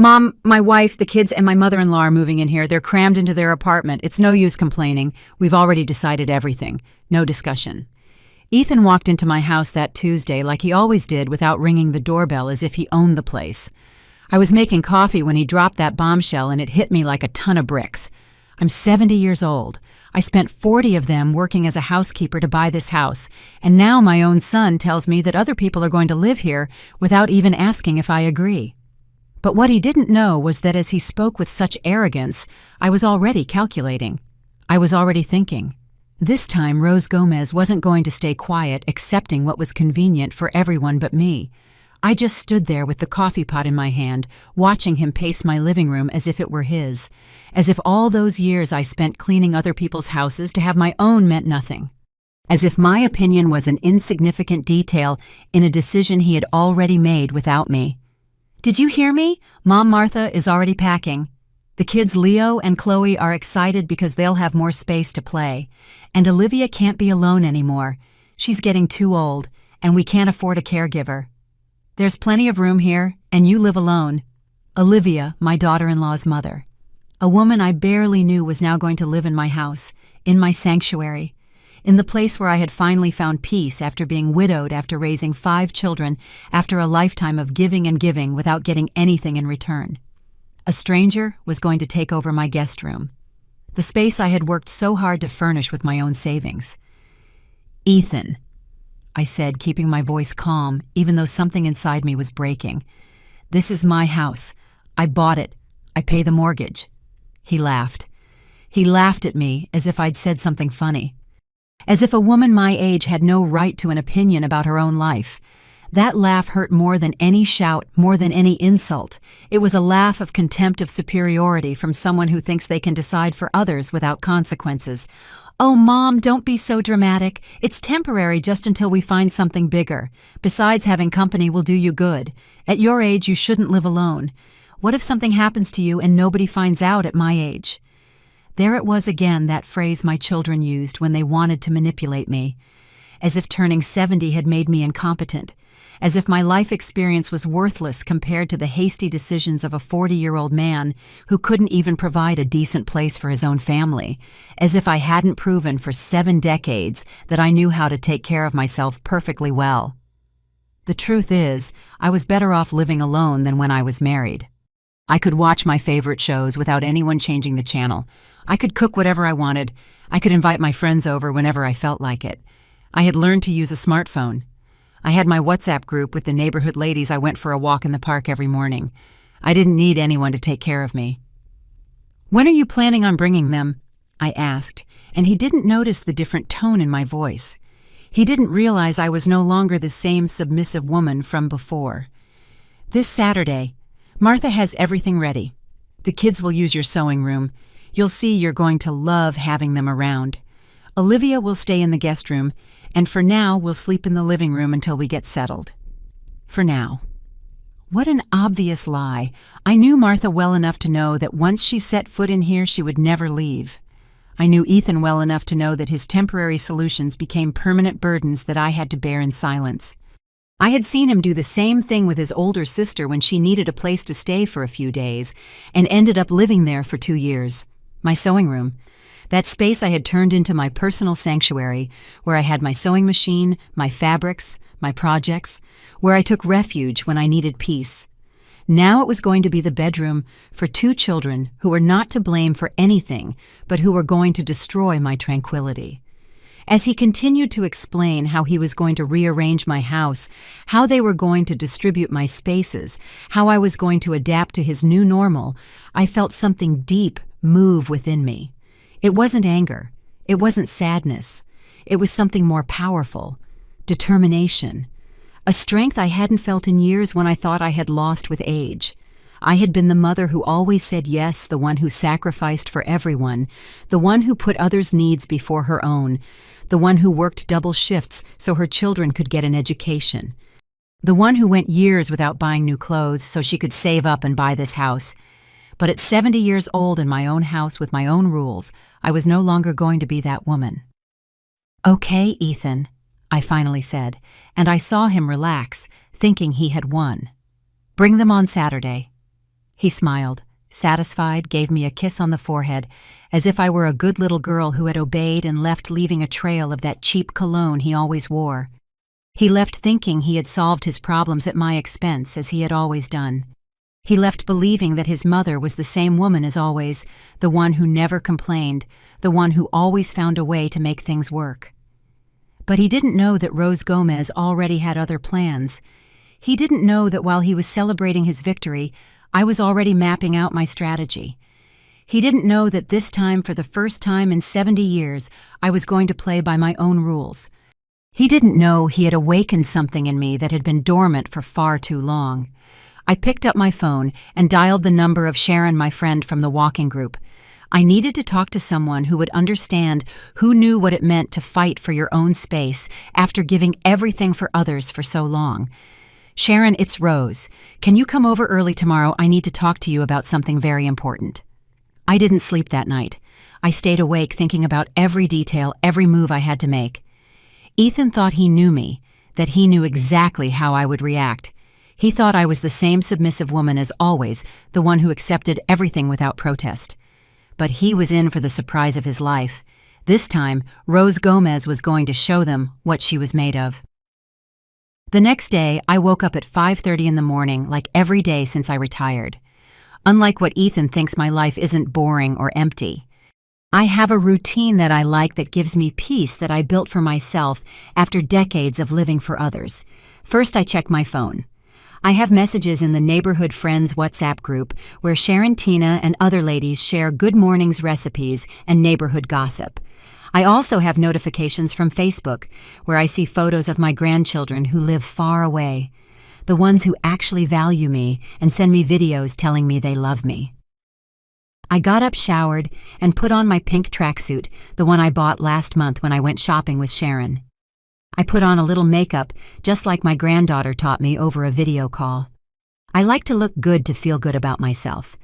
Mom, my wife, the kids, and my mother-in-law are moving in here. They're crammed into their apartment. It's no use complaining. We've already decided everything. No discussion. Ethan walked into my house that Tuesday like he always did without ringing the doorbell as if he owned the place. I was making coffee when he dropped that bombshell and it hit me like a ton of bricks. I'm 70 years old. I spent 40 of them working as a housekeeper to buy this house, and now my own son tells me that other people are going to live here without even asking if I agree. But what he didn't know was that as he spoke with such arrogance, I was already calculating. I was already thinking. This time Rose Gomez wasn't going to stay quiet, accepting what was convenient for everyone but me. I just stood there with the coffee pot in my hand, watching him pace my living room as if it were his, as if all those years I spent cleaning other people's houses to have my own meant nothing, as if my opinion was an insignificant detail in a decision he had already made without me. "Did you hear me? Mom Martha is already packing. The kids Leo and Chloe are excited because they'll have more space to play. And Olivia can't be alone anymore. She's getting too old, and we can't afford a caregiver. There's plenty of room here, and you live alone." Olivia, my daughter-in-law's mother. A woman I barely knew was now going to live in my house, in my sanctuary, in the place where I had finally found peace after being widowed after raising 5 children, after a lifetime of giving and giving without getting anything in return. A stranger was going to take over my guest room, the space I had worked so hard to furnish with my own savings. "Ethan," I said, keeping my voice calm, even though something inside me was breaking. "This is my house. I bought it. I pay the mortgage." He laughed. He laughed at me as if I'd said something funny. As if a woman my age had no right to an opinion about her own life. That laugh hurt more than any shout, more than any insult. It was a laugh of contempt of superiority from someone who thinks they can decide for others without consequences. "Oh, Mom, don't be so dramatic. It's temporary just until we find something bigger. Besides, having company will do you good. At your age, you shouldn't live alone. What if something happens to you and nobody finds out at my age?" There it was again, that phrase my children used when they wanted to manipulate me. As if turning 70 had made me incompetent. As if my life experience was worthless compared to the hasty decisions of a 40-year-old man who couldn't even provide a decent place for his own family. As if I hadn't proven for 7 decades that I knew how to take care of myself perfectly well. The truth is, I was better off living alone than when I was married. I could watch my favorite shows without anyone changing the channel. I could cook whatever I wanted. I could invite my friends over whenever I felt like it. I had learned to use a smartphone. I had my WhatsApp group with the neighborhood ladies I went for a walk in the park every morning. I didn't need anyone to take care of me. "When are you planning on bringing them?" I asked, and he didn't notice the different tone in my voice. He didn't realize I was no longer the same submissive woman from before. "This Saturday. Martha has everything ready. The kids will use your sewing room. You'll see you're going to love having them around. Olivia will stay in the guest room, and for now we'll sleep in the living room until we get settled." For now. What an obvious lie. I knew Martha well enough to know that once she set foot in here, she would never leave. I knew Ethan well enough to know that his temporary solutions became permanent burdens that I had to bear in silence. I had seen him do the same thing with his older sister when she needed a place to stay for a few days, and ended up living there for 2 years. My sewing room. That space I had turned into my personal sanctuary, where I had my sewing machine, my fabrics, my projects, where I took refuge when I needed peace. Now it was going to be the bedroom for 2 children who were not to blame for anything, but who were going to destroy my tranquility. As he continued to explain how he was going to rearrange my house, how they were going to distribute my spaces, how I was going to adapt to his new normal, I felt something deep move within me. It wasn't anger. It wasn't sadness. It was something more powerful. Determination. A strength I hadn't felt in years when I thought I had lost with age. I had been the mother who always said yes, the one who sacrificed for everyone, the one who put others' needs before her own, the one who worked double shifts so her children could get an education, the one who went years without buying new clothes so she could save up and buy this house. But at 70 years old in my own house with my own rules, I was no longer going to be that woman. "Okay, Ethan," I finally said, and I saw him relax, thinking he had won. "Bring them on Saturday." He smiled, satisfied, gave me a kiss on the forehead, as if I were a good little girl who had obeyed and left, leaving a trail of that cheap cologne he always wore. He left thinking he had solved his problems at my expense, as he had always done. He left believing that his mother was the same woman as always, the one who never complained, the one who always found a way to make things work. But he didn't know that Rose Gomez already had other plans. He didn't know that while he was celebrating his victory, I was already mapping out my strategy. He didn't know that this time, for the first time in 70 years, I was going to play by my own rules. He didn't know he had awakened something in me that had been dormant for far too long. I picked up my phone and dialed the number of Sharon, my friend from the walking group. I needed to talk to someone who would understand, who knew what it meant to fight for your own space after giving everything for others for so long. Sharon, it's Rose. Can you come over early tomorrow? I need to talk to you about something very important. I didn't sleep that night. I stayed awake thinking about every detail, every move I had to make. Ethan thought he knew me, that he knew exactly how I would react. He thought I was the same submissive woman as always, the one who accepted everything without protest. But he was in for the surprise of his life. This time, Rose Gomez was going to show them what she was made of. The next day, I woke up at 5:30 in the morning, like every day since I retired. Unlike what Ethan thinks, my life isn't boring or empty. I have a routine that I like, that gives me peace, that I built for myself after decades of living for others. First, I check my phone. I have messages in the Neighborhood Friends WhatsApp group where Sharon, Tina, and other ladies share good mornings recipes and neighborhood gossip. I also have notifications from Facebook where I see photos of my grandchildren who live far away, the ones who actually value me and send me videos telling me they love me. I got up, showered, and put on my pink tracksuit, the one I bought last month when I went shopping with Sharon. I put on a little makeup, just like my granddaughter taught me over a video call. I like to look good to feel good about myself.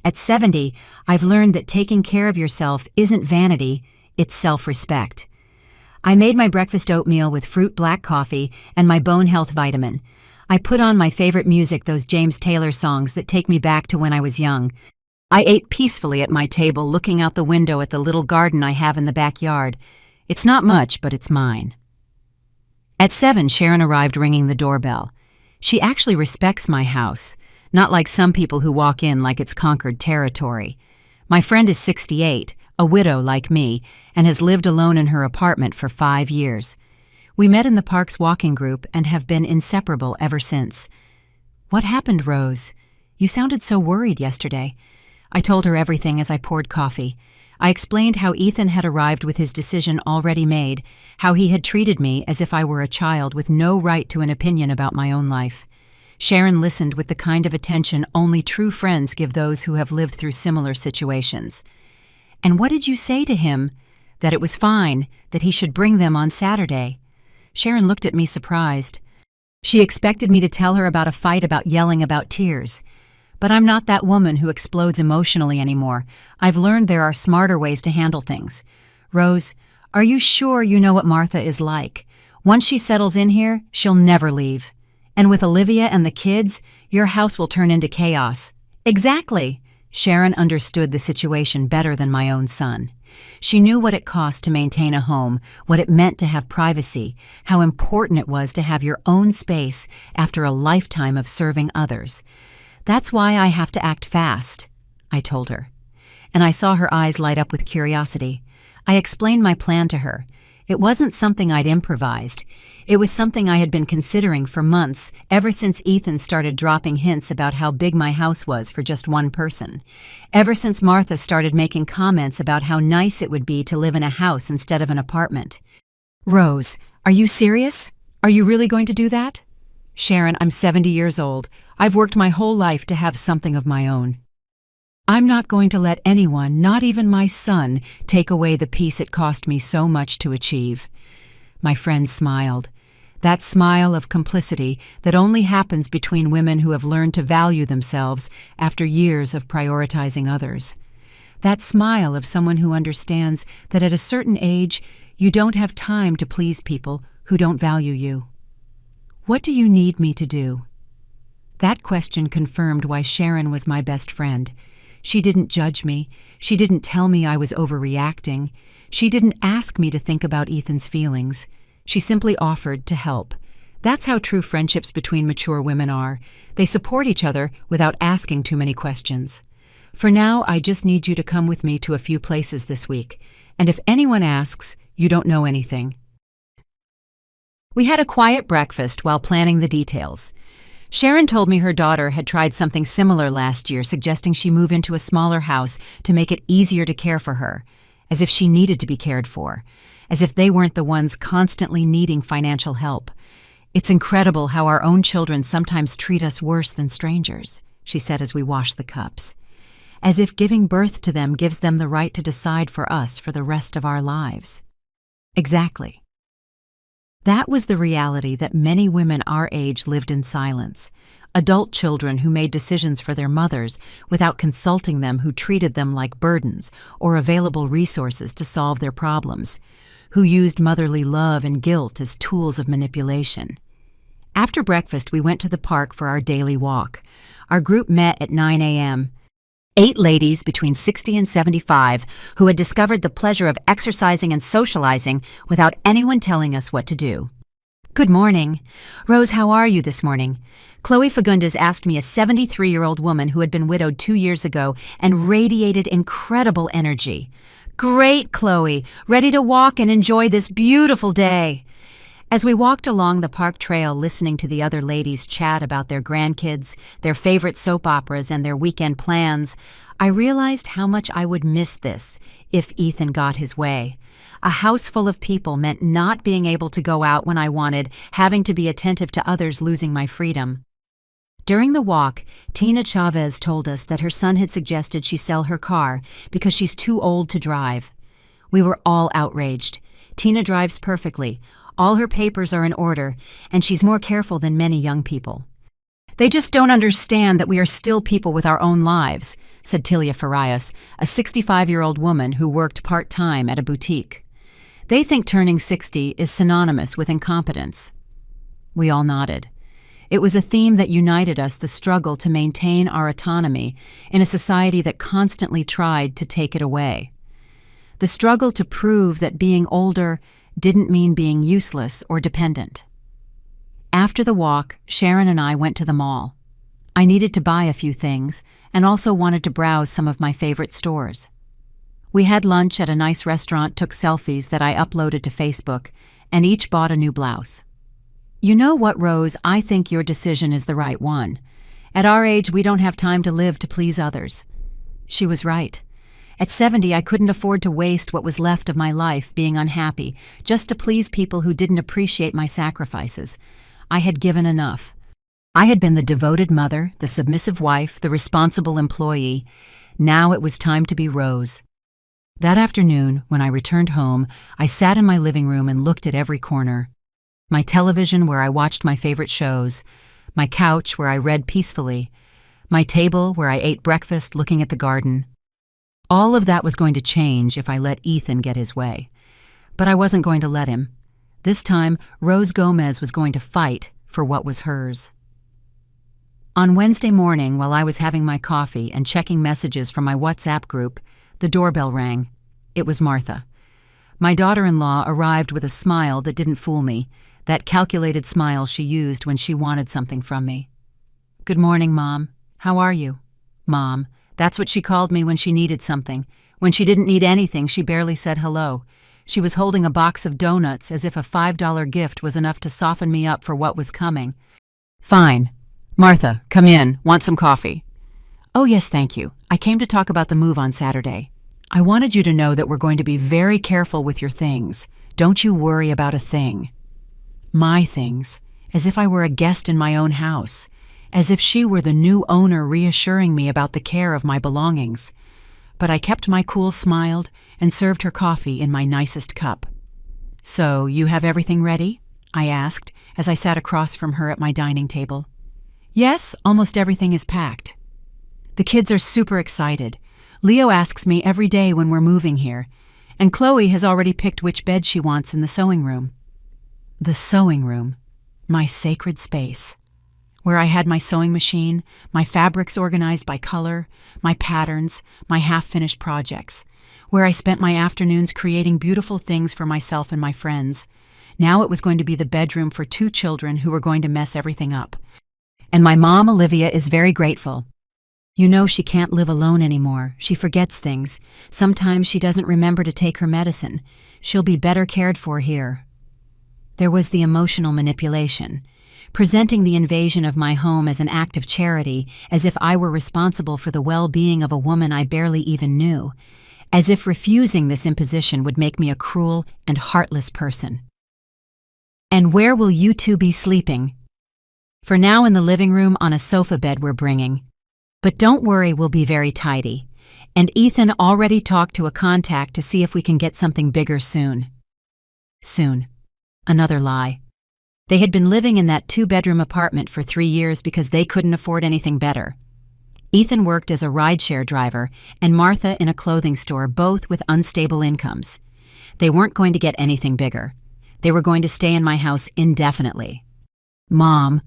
At 70, I've learned that taking care of yourself isn't vanity, it's self-respect. I made my breakfast oatmeal with fruit black coffee and my bone health vitamin. I put on my favorite music, those James Taylor songs that take me back to when I was young. I ate peacefully at my table, looking out the window at the little garden I have in the backyard. It's not much, but it's mine. At 7, Sharon arrived, ringing the doorbell. She actually respects my house, not like some people who walk in like it's conquered territory. My friend is 68, a widow like me, and has lived alone in her apartment for 5 years. We met in the park's walking group and have been inseparable ever since. What happened, Rose? You sounded so worried yesterday. I told her everything as I poured coffee. I explained how Ethan had arrived with his decision already made, how he had treated me as if I were a child with no right to an opinion about my own life. Sharon listened with the kind of attention only true friends give those who have lived through similar situations. And what did you say to him? That it was fine, that he should bring them on Saturday. Sharon looked at me surprised. She expected me to tell her about a fight, about yelling, about tears. But I'm not that woman who explodes emotionally anymore. I've learned there are smarter ways to handle things. Rose, are you sure you know what Martha is like? Once she settles in here, she'll never leave. And with Olivia and the kids, your house will turn into chaos. Exactly. Sharon understood the situation better than my own son. She knew what it cost to maintain a home, what it meant to have privacy, how important it was to have your own space after a lifetime of serving others. That's why I have to act fast, I told her. And I saw her eyes light up with curiosity. I explained my plan to her. It wasn't something I'd improvised. It was something I had been considering for months, ever since Ethan started dropping hints about how big my house was for just one person. Ever since Martha started making comments about how nice it would be to live in a house instead of an apartment. Rose, are you serious? Are you really going to do that? Sharon, I'm 70 years old. I've worked my whole life to have something of my own. I'm not going to let anyone, not even my son, take away the peace it cost me so much to achieve. My friend smiled. That smile of complicity that only happens between women who have learned to value themselves after years of prioritizing others. That smile of someone who understands that at a certain age, you don't have time to please people who don't value you. What do you need me to do? That question confirmed why Sharon was my best friend. She didn't judge me. She didn't tell me I was overreacting. She didn't ask me to think about Ethan's feelings. She simply offered to help. That's how true friendships between mature women are. They support each other without asking too many questions. For now, I just need you to come with me to a few places this week. And if anyone asks, you don't know anything. We had a quiet breakfast while planning the details. Sharon told me her daughter had tried something similar last year, suggesting she move into a smaller house to make it easier to care for her, as if she needed to be cared for, as if they weren't the ones constantly needing financial help. It's incredible how our own children sometimes treat us worse than strangers, she said as we washed the cups. As if giving birth to them gives them the right to decide for us for the rest of our lives. Exactly. That was the reality that many women our age lived in silence. Adult children who made decisions for their mothers without consulting them, who treated them like burdens or available resources to solve their problems, who used motherly love and guilt as tools of manipulation. After breakfast, we went to the park for our daily walk. Our group met at 9 a.m. 8 ladies between 60 and 75 who had discovered the pleasure of exercising and socializing without anyone telling us what to do. Good morning. Rose, how are you this morning? Chloe Fagundes asked me, a 73-year-old woman who had been widowed 2 years ago and radiated incredible energy. Great, Chloe. Ready to walk and enjoy this beautiful day. As we walked along the park trail listening to the other ladies chat about their grandkids, their favorite soap operas, and their weekend plans, I realized how much I would miss this if Ethan got his way. A house full of people meant not being able to go out when I wanted, having to be attentive to others, losing my freedom. During the walk, Tina Chavez told us that her son had suggested she sell her car because she's too old to drive. We were all outraged. Tina drives perfectly. All her papers are in order, and she's more careful than many young people. They just don't understand that we are still people with our own lives, said Tilia Farias, a 65-year-old woman who worked part-time at a boutique. They think turning 60 is synonymous with incompetence. We all nodded. It was a theme that united us, the struggle to maintain our autonomy in a society that constantly tried to take it away. The struggle to prove that being older didn't mean being useless or dependent. After the walk, Sharon and I went to the mall. I needed to buy a few things and also wanted to browse some of my favorite stores. We had lunch at a nice restaurant, took selfies that I uploaded to Facebook, and each bought a new blouse. You know what, Rose? I think your decision is the right one. At our age, we don't have time to live to please others. She was right. At 70, I couldn't afford to waste what was left of my life being unhappy just to please people who didn't appreciate my sacrifices. I had given enough. I had been the devoted mother, the submissive wife, the responsible employee. Now it was time to be Rose. That afternoon, when I returned home, I sat in my living room and looked at every corner. My television where I watched my favorite shows, my couch where I read peacefully, my table where I ate breakfast looking at the garden. All of that was going to change if I let Ethan get his way. But I wasn't going to let him. This time, Rose Gomez was going to fight for what was hers. On Wednesday morning, while I was having my coffee and checking messages from my WhatsApp group, the doorbell rang. It was Martha. My daughter-in-law arrived with a smile that didn't fool me, that calculated smile she used when she wanted something from me. Good morning, Mom. How are you? Mom. That's what she called me when she needed something. When she didn't need anything, she barely said hello. She was holding a box of donuts as if a $5 gift was enough to soften me up for what was coming. Fine. Martha, come in. Want some coffee? Oh, yes, thank you. I came to talk about the move on Saturday. I wanted you to know that we're going to be very careful with your things. Don't you worry about a thing. My things, as if I were a guest in my own house, as if she were the new owner reassuring me about the care of my belongings. But I kept my cool, smiled, and served her coffee in my nicest cup. So, you have everything ready? I asked, as I sat across from her at my dining table. Yes, almost everything is packed. The kids are super excited. Leo asks me every day when we're moving here, and Chloe has already picked which bed she wants in the sewing room. The sewing room, my sacred space. where I had my sewing machine, my fabrics organized by color, my patterns, my half-finished projects, where I spent my afternoons creating beautiful things for myself and my friends. Now it was going to be the bedroom for 2 children who were going to mess everything up. And my mom, Olivia, is very grateful. You know, she can't live alone anymore. She forgets things. Sometimes she doesn't remember to take her medicine. She'll be better cared for here. There was the emotional manipulation, presenting the invasion of my home as an act of charity, as if I were responsible for the well-being of a woman I barely even knew, as if refusing this imposition would make me a cruel and heartless person. And where will you two be sleeping? For now, in the living room on a sofa bed we're bringing. But don't worry, we'll be very tidy. And Ethan already talked to a contact to see if we can get something bigger soon. Soon. Another lie. They had been living in that 2-bedroom apartment for 3 years because they couldn't afford anything better. Ethan worked as a rideshare driver and Martha in a clothing store, both with unstable incomes. They weren't going to get anything bigger. They were going to stay in my house indefinitely. Mom,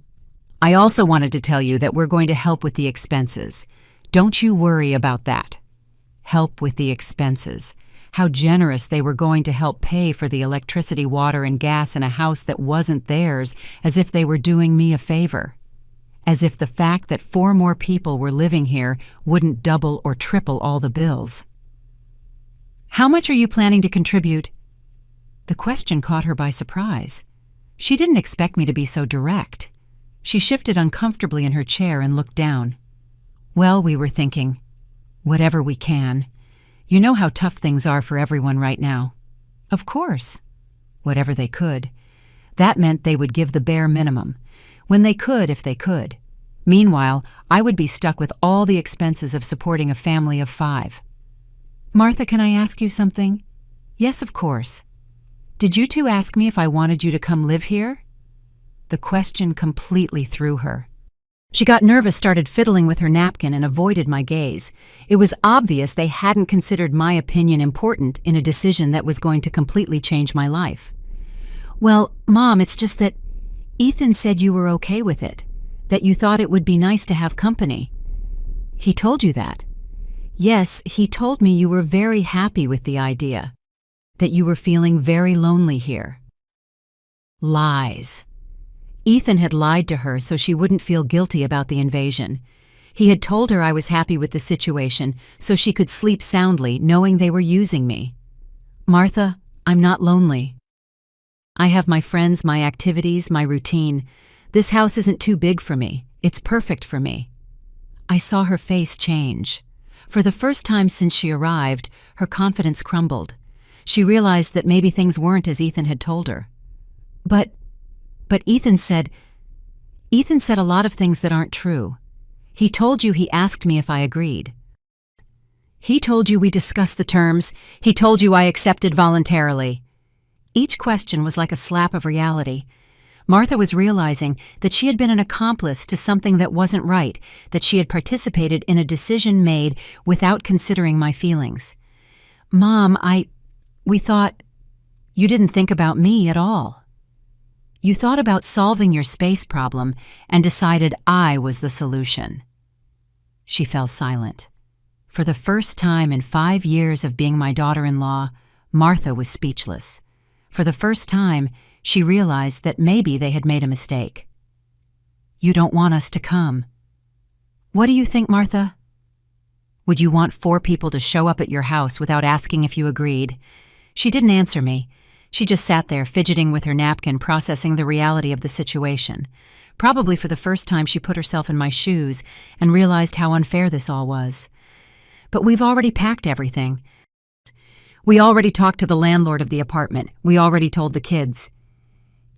I also wanted to tell you that we're going to help with the expenses. Don't you worry about that. Help with the expenses. How generous they were going to help pay for the electricity, water, and gas in a house that wasn't theirs, as if they were doing me a favor. As if the fact that 4 more people were living here wouldn't double or triple all the bills. How much are you planning to contribute? The question caught her by surprise. She didn't expect me to be so direct. She shifted uncomfortably in her chair and looked down. Well, we were thinking, whatever we can. You know how tough things are for everyone right now. Of course. Whatever they could. That meant they would give the bare minimum. When they could, if they could. Meanwhile, I would be stuck with all the expenses of supporting a family of 5. Martha, can I ask you something? Yes, of course. Did you two ask me if I wanted you to come live here? The question completely threw her. She got nervous, started fiddling with her napkin, and avoided my gaze. It was obvious they hadn't considered my opinion important in a decision that was going to completely change my life. Well, Mom, it's just that Ethan said you were okay with it, that you thought it would be nice to have company. He told you that? Yes, he told me you were very happy with the idea, that you were feeling very lonely here. Lies. Ethan had lied to her so she wouldn't feel guilty about the invasion. He had told her I was happy with the situation so she could sleep soundly knowing they were using me. Martha, I'm not lonely. I have my friends, my activities, my routine. This house isn't too big for me. It's perfect for me. I saw her face change. For the first time since she arrived, her confidence crumbled. She realized that maybe things weren't as Ethan had told her. But Ethan said a lot of things that aren't true. He told you he asked me if I agreed. He told you we discussed the terms. He told you I accepted voluntarily. Each question was like a slap of reality. Martha was realizing that she had been an accomplice to something that wasn't right, that she had participated in a decision made without considering my feelings. Mom, we thought you didn't think about me at all. You thought about solving your space problem and decided I was the solution. She fell silent. For the first time in 5 years of being my daughter-in-law, Martha was speechless. For the first time, she realized that maybe they had made a mistake. You don't want us to come. What do you think, Martha? Would you want 4 people to show up at your house without asking if you agreed? She didn't answer me. She just sat there, fidgeting with her napkin, processing the reality of the situation. Probably for the first time she put herself in my shoes and realized how unfair this all was. But we've already packed everything. We already talked to the landlord of the apartment. We already told the kids.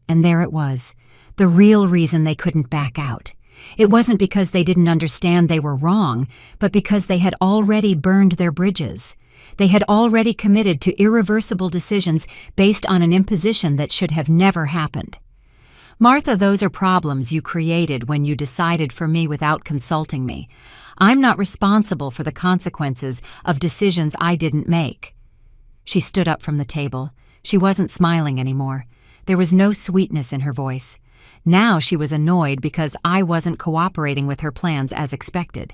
And there it was, the real reason they couldn't back out. It wasn't because they didn't understand they were wrong, but because they had already burned their bridges. They had already committed to irreversible decisions based on an imposition that should have never happened. Martha, those are problems you created when you decided for me without consulting me. I'm not responsible for the consequences of decisions I didn't make. She stood up from the table. She wasn't smiling anymore. There was no sweetness in her voice. Now she was annoyed because I wasn't cooperating with her plans as expected.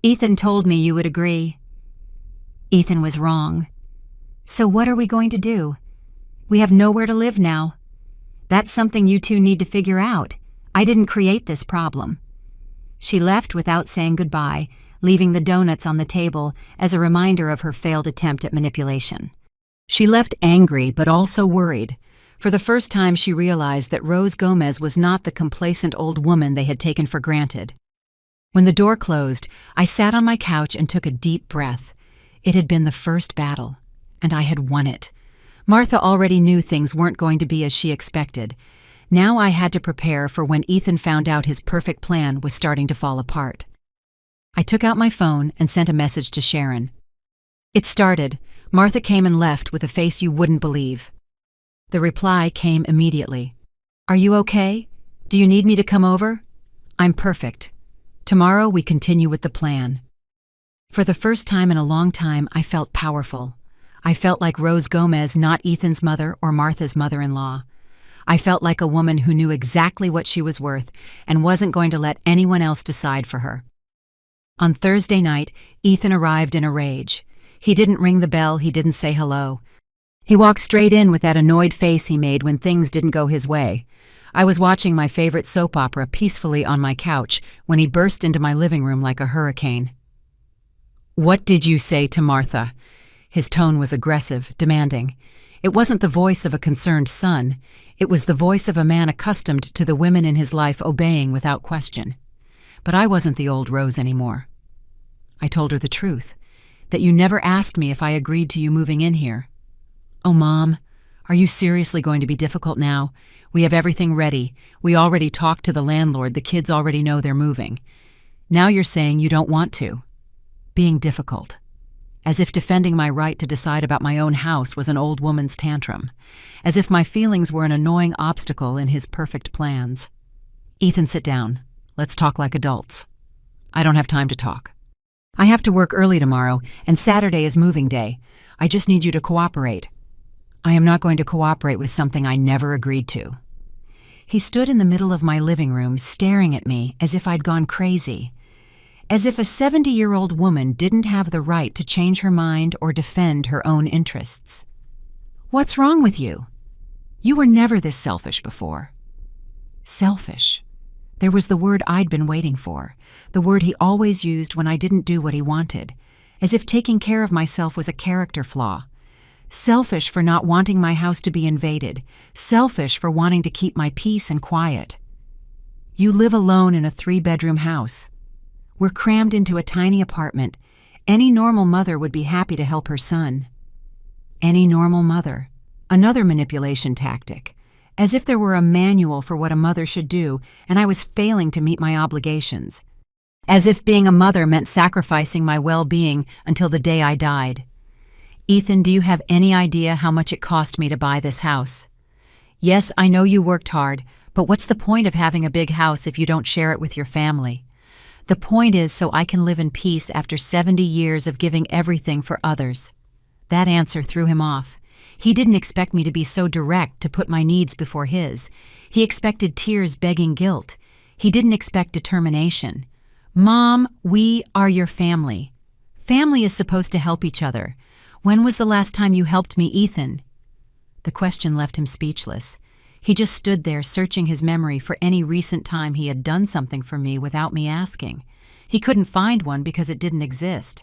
Ethan told me you would agree. Ethan was wrong. So what are we going to do? We have nowhere to live now. That's something you two need to figure out. I didn't create this problem. She left without saying goodbye, leaving the donuts on the table as a reminder of her failed attempt at manipulation. She left angry but also worried. For the first time she realized that Rose Gomez was not the complacent old woman they had taken for granted. When the door closed, I sat on my couch and took a deep breath. It had been the first battle, and I had won it. Martha already knew things weren't going to be as she expected. Now I had to prepare for when Ethan found out his perfect plan was starting to fall apart. I took out my phone and sent a message to Sharon. It started. Martha came and left with a face you wouldn't believe. The reply came immediately. Are you okay? Do you need me to come over? I'm perfect. Tomorrow we continue with the plan. For the first time in a long time, I felt powerful. I felt like Rose Gomez, not Ethan's mother or Martha's mother-in-law. I felt like a woman who knew exactly what she was worth and wasn't going to let anyone else decide for her. On Thursday night, Ethan arrived in a rage. He didn't ring the bell, he didn't say hello. He walked straight in with that annoyed face he made when things didn't go his way. I was watching my favorite soap opera peacefully on my couch when he burst into my living room like a hurricane. What did you say to Martha? His tone was aggressive, demanding. It wasn't the voice of a concerned son. It was the voice of a man accustomed to the women in his life obeying without question. But I wasn't the old Rose anymore. I told her the truth, that you never asked me if I agreed to you moving in here. Oh, Mom, are you seriously going to be difficult now? We have everything ready. We already talked to the landlord. The kids already know they're moving. Now you're saying you don't want to. Being difficult. As if defending my right to decide about my own house was an old woman's tantrum. As if my feelings were an annoying obstacle in his perfect plans. Ethan, sit down. Let's talk like adults. I don't have time to talk. I have to work early tomorrow, and Saturday is moving day. I just need you to cooperate. I am not going to cooperate with something I never agreed to. He stood in the middle of my living room, staring at me as if I'd gone crazy. As if a 70-year-old woman didn't have the right to change her mind or defend her own interests. What's wrong with you? You were never this selfish before. Selfish. There was the word I'd been waiting for, the word he always used when I didn't do what he wanted, as if taking care of myself was a character flaw. Selfish for not wanting my house to be invaded, selfish for wanting to keep my peace and quiet. You live alone in a 3-bedroom house. We're crammed into a tiny apartment. Any normal mother would be happy to help her son. Any normal mother. Another manipulation tactic. As if there were a manual for what a mother should do, and I was failing to meet my obligations. As if being a mother meant sacrificing my well-being until the day I died. Ethan, do you have any idea how much it cost me to buy this house? Yes, I know you worked hard, but what's the point of having a big house if you don't share it with your family? The point is so I can live in peace after 70 years of giving everything for others. That answer threw him off. He didn't expect me to be so direct, to put my needs before his. He expected tears begging guilt. He didn't expect determination. Mom, we are your family. Family is supposed to help each other. When was the last time you helped me, Ethan? The question left him speechless. He just stood there searching his memory for any recent time he had done something for me without me asking. He couldn't find one because it didn't exist.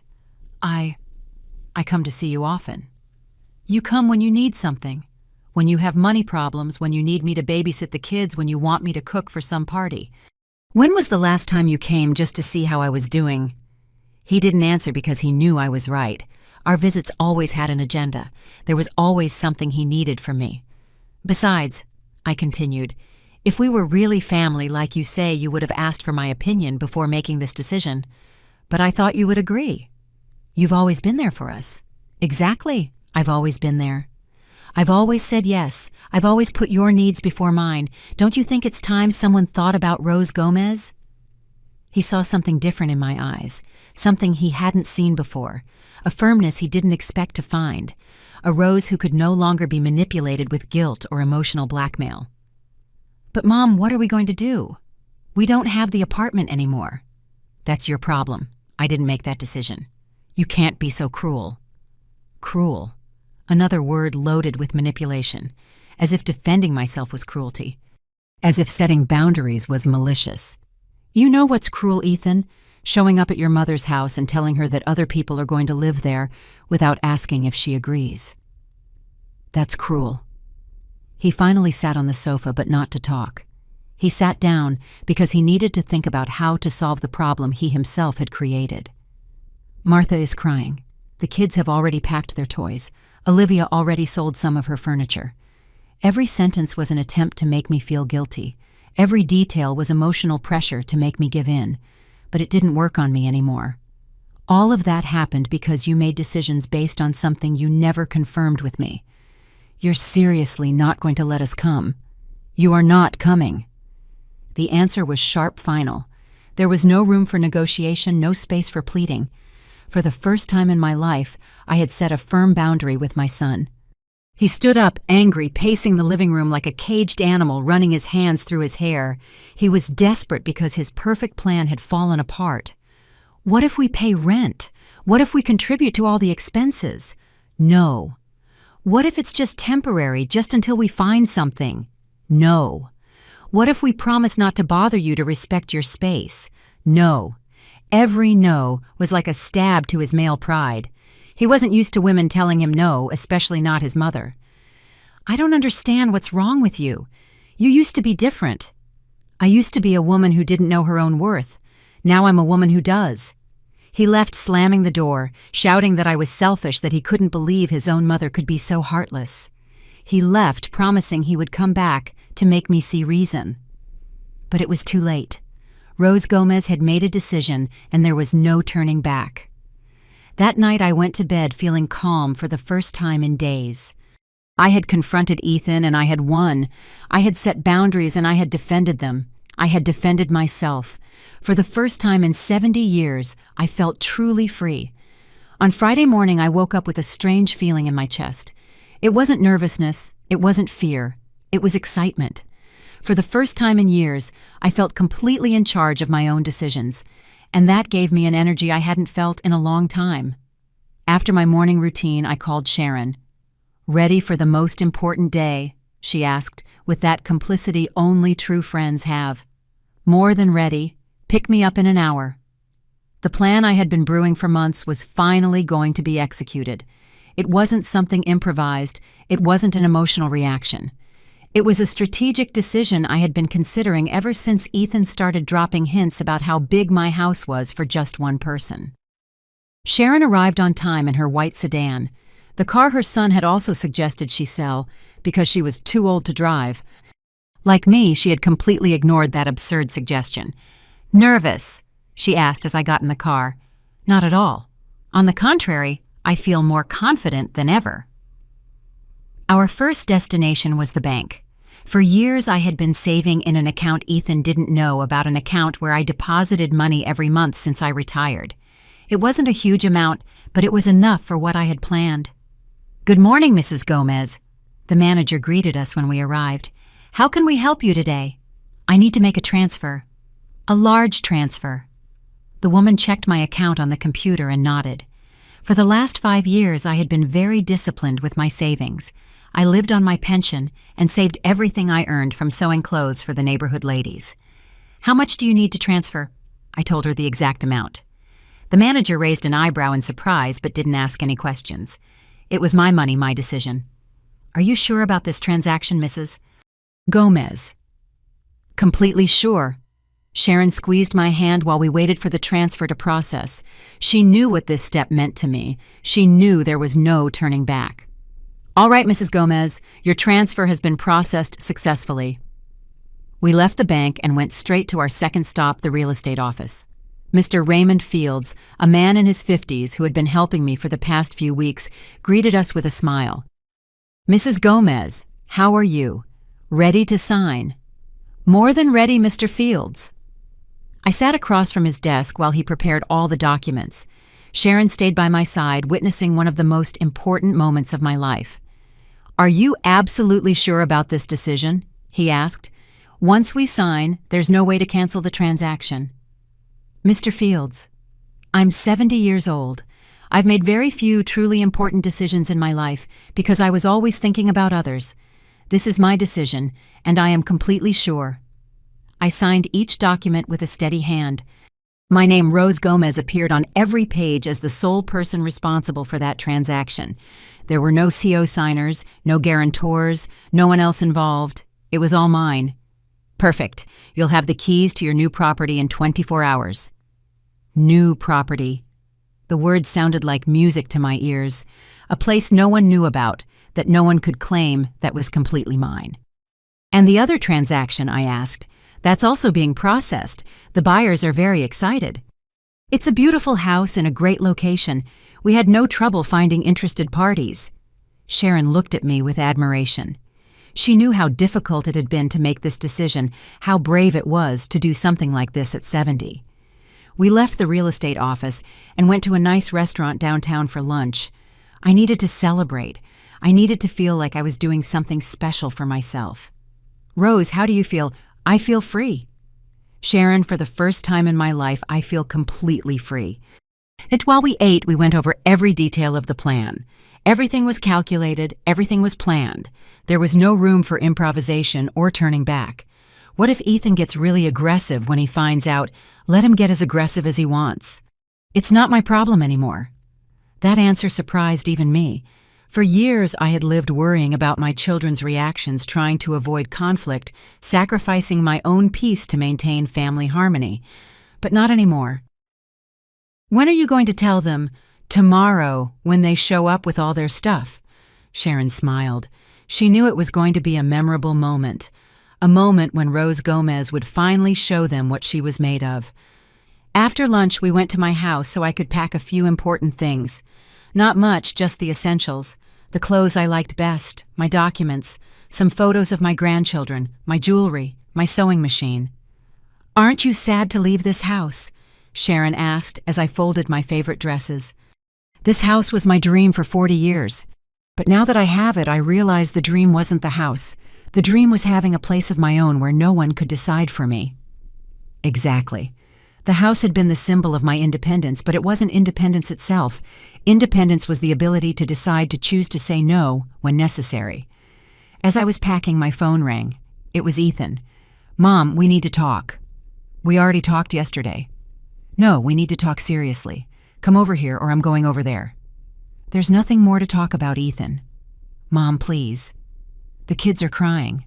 I come to see you often. You come when you need something. When you have money problems, when you need me to babysit the kids, when you want me to cook for some party. When was the last time you came just to see how I was doing? He didn't answer because he knew I was right. Our visits always had an agenda. There was always something he needed from me. Besides, I continued, if we were really family like you say, you would have asked for my opinion before making this decision. But I thought you would agree. You've always been there for us. Exactly. I've always been there. I've always said yes. I've always put your needs before mine. Don't you think it's time someone thought about Rose Gomez? He saw something different in my eyes, something he hadn't seen before, a firmness he didn't expect to find, a Rose who could no longer be manipulated with guilt or emotional blackmail. "But Mom, what are we going to do? We don't have the apartment anymore." "That's your problem. I didn't make that decision. You can't be so cruel." Cruel. Another word loaded with manipulation, as if defending myself was cruelty, as if setting boundaries was malicious. "You know what's cruel, Ethan? Showing up at your mother's house and telling her that other people are going to live there without asking if she agrees. That's cruel." He finally sat on the sofa, but not to talk. He sat down because he needed to think about how to solve the problem he himself had created. "Martha is crying. The kids have already packed their toys. Olivia already sold some of her furniture." Every sentence was an attempt to make me feel guilty. Every detail was emotional pressure to make me give in. But it didn't work on me anymore. All of that happened because you made decisions based on something you never confirmed with me. You're seriously not going to let us come. You are not coming. The answer was sharp, final. There was no room for negotiation, no space for pleading. For the first time in my life, I had set a firm boundary with my son. He stood up, angry, pacing the living room like a caged animal, running his hands through his hair. He was desperate because his perfect plan had fallen apart. What if we pay rent? What if we contribute to all the expenses? No. What if it's just temporary, just until we find something? No. What if we promise not to bother you to respect your space? No. Every no was like a stab to his male pride. He wasn't used to women telling him no, especially not his mother. "I don't understand what's wrong with you. You used to be different." "I used to be a woman who didn't know her own worth. Now I'm a woman who does." He left, slamming the door, shouting that I was selfish, that he couldn't believe his own mother could be so heartless. He left, promising he would come back to make me see reason. But it was too late. Rose Gomez had made a decision, and there was no turning back. That night I went to bed feeling calm for the first time in days. I had confronted Ethan and I had won. I had set boundaries and I had defended them. I had defended myself. For the first time in 70 years, I felt truly free. On Friday morning, I woke up with a strange feeling in my chest. It wasn't nervousness. It wasn't fear. It was excitement. For the first time in years, I felt completely in charge of my own decisions, and that gave me an energy I hadn't felt in a long time. After my morning routine, I called Sharon. "Ready for the most important day?" she asked, with that complicity only true friends have. "More than ready. Pick me up in an hour." The plan I had been brewing for months was finally going to be executed. It wasn't something improvised. It wasn't an emotional reaction. It was a strategic decision I had been considering ever since Ethan started dropping hints about how big my house was for just one person. Sharon arrived on time in her white sedan. The car her son had also suggested she sell because she was too old to drive. Like me, she had completely ignored that absurd suggestion. "Nervous?" she asked as I got in the car. "Not at all. On the contrary, I feel more confident than ever." Our first destination was the bank. For years, I had been saving in an account Ethan didn't know about, an account where I deposited money every month since I retired. It wasn't a huge amount, but it was enough for what I had planned. "Good morning, Mrs. Gomez." The manager greeted us when we arrived. "How can we help you today?" "I need to make a transfer." "A large transfer." The woman checked my account on the computer and nodded. For the last 5 years, I had been very disciplined with my savings. I lived on my pension and saved everything I earned from sewing clothes for the neighborhood ladies. "How much do you need to transfer?" I told her the exact amount. The manager raised an eyebrow in surprise but didn't ask any questions. It was my money, my decision. "Are you sure about this transaction, Mrs. Gomez?" "Completely sure." Sharon squeezed my hand while we waited for the transfer to process. She knew what this step meant to me. She knew there was no turning back. "All right, Mrs. Gomez, your transfer has been processed successfully." We left the bank and went straight to our second stop, the real estate office. Mr. Raymond Fields, a man in his 50s who had been helping me for the past few weeks, greeted us with a smile. "Mrs. Gomez, how are you? Ready to sign?" "More than ready, Mr. Fields." I sat across from his desk while he prepared all the documents. Sharon stayed by my side, witnessing one of the most important moments of my life. "Are you absolutely sure about this decision?" he asked. Once we sign, there's no way to cancel the transaction. Mr. Fields, I'm 70 years old. I've made very few truly important decisions in my life because I was always thinking about others. This is my decision, and I am completely sure. I signed each document with a steady hand. My name, Rose Gomez, appeared on every page as the sole person responsible for that transaction. There were no CO signers, no guarantors, no one else involved. It was all mine. Perfect. You'll have the keys to your new property in 24 hours. New property. The word sounded like music to my ears. A place no one knew about, that no one could claim that was completely mine. And the other transaction, I asked. That's also being processed. The buyers are very excited. It's a beautiful house in a great location. We had no trouble finding interested parties. Sharon looked at me with admiration. She knew how difficult it had been to make this decision, how brave it was to do something like this at 70. We left the real estate office and went to a nice restaurant downtown for lunch. I needed to celebrate. I needed to feel like I was doing something special for myself. Rose, how do you feel? I feel free. Sharon, for the first time in my life, I feel completely free. And while we ate, we went over every detail of the plan. Everything was calculated, everything was planned. There was no room for improvisation or turning back. What if Ethan gets really aggressive when he finds out? Let him get as aggressive as he wants. It's not my problem anymore. That answer surprised even me. For years, I had lived worrying about my children's reactions, trying to avoid conflict, sacrificing my own peace to maintain family harmony. But not anymore. When are you going to tell them? Tomorrow, when they show up with all their stuff. Sharon smiled. She knew it was going to be a memorable moment. A moment when Rose Gomez would finally show them what she was made of. After lunch, we went to my house so I could pack a few important things. Not much, just the essentials. The clothes I liked best, my documents, some photos of my grandchildren, my jewelry, my sewing machine. Aren't you sad to leave this house? Sharon asked as I folded my favorite dresses. This house was my dream for 40 years. But now that I have it, I realize the dream wasn't the house. The dream was having a place of my own where no one could decide for me. Exactly. The house had been the symbol of my independence, but it wasn't independence itself. Independence was the ability to decide to choose to say no when necessary. As I was packing, my phone rang. It was Ethan. Mom, we need to talk. We already talked yesterday. No, we need to talk seriously. Come over here or I'm going over there. There's nothing more to talk about, Ethan. Mom, please. The kids are crying.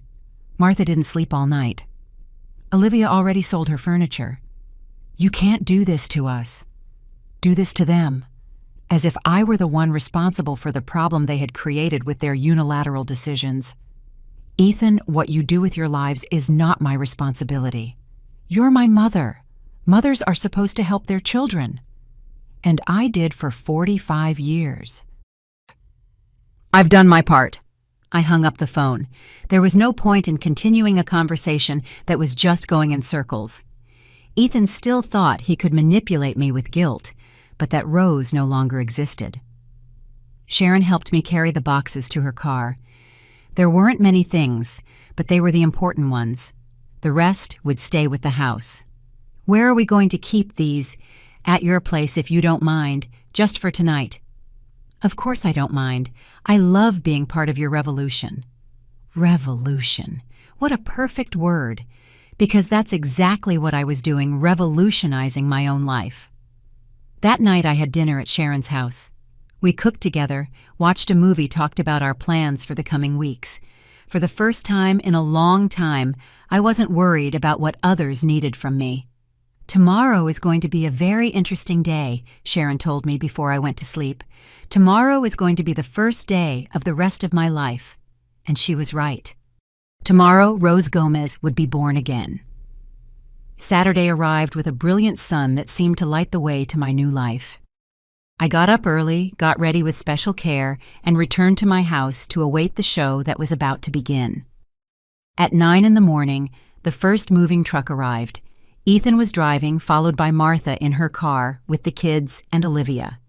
Martha didn't sleep all night. Olivia already sold her furniture. You can't do this to us. Do this to them. As if I were the one responsible for the problem they had created with their unilateral decisions. Ethan, what you do with your lives is not my responsibility. You're my mother. Mothers are supposed to help their children. And I did for 45 years. I've done my part. I hung up the phone. There was no point in continuing a conversation that was just going in circles. Ethan still thought he could manipulate me with guilt, but that Rose no longer existed. Sharon helped me carry the boxes to her car. There weren't many things, but they were the important ones. The rest would stay with the house. Where are we going to keep these? At your place, if you don't mind, just for tonight. Of course I don't mind. I love being part of your revolution. Revolution. What a perfect word. Because that's exactly what I was doing, revolutionizing my own life. That night I had dinner at Sharon's house. We cooked together, watched a movie, talked about our plans for the coming weeks. For the first time in a long time, I wasn't worried about what others needed from me. Tomorrow is going to be a very interesting day, Sharon told me before I went to sleep. Tomorrow is going to be the first day of the rest of my life. And she was right. Tomorrow, Rose Gomez would be born again. Saturday arrived with a brilliant sun that seemed to light the way to my new life. I got up early, got ready with special care, and returned to my house to await the show that was about to begin. At 9 a.m, the first moving truck arrived. Ethan was driving, followed by Martha in her car with the kids and Olivia.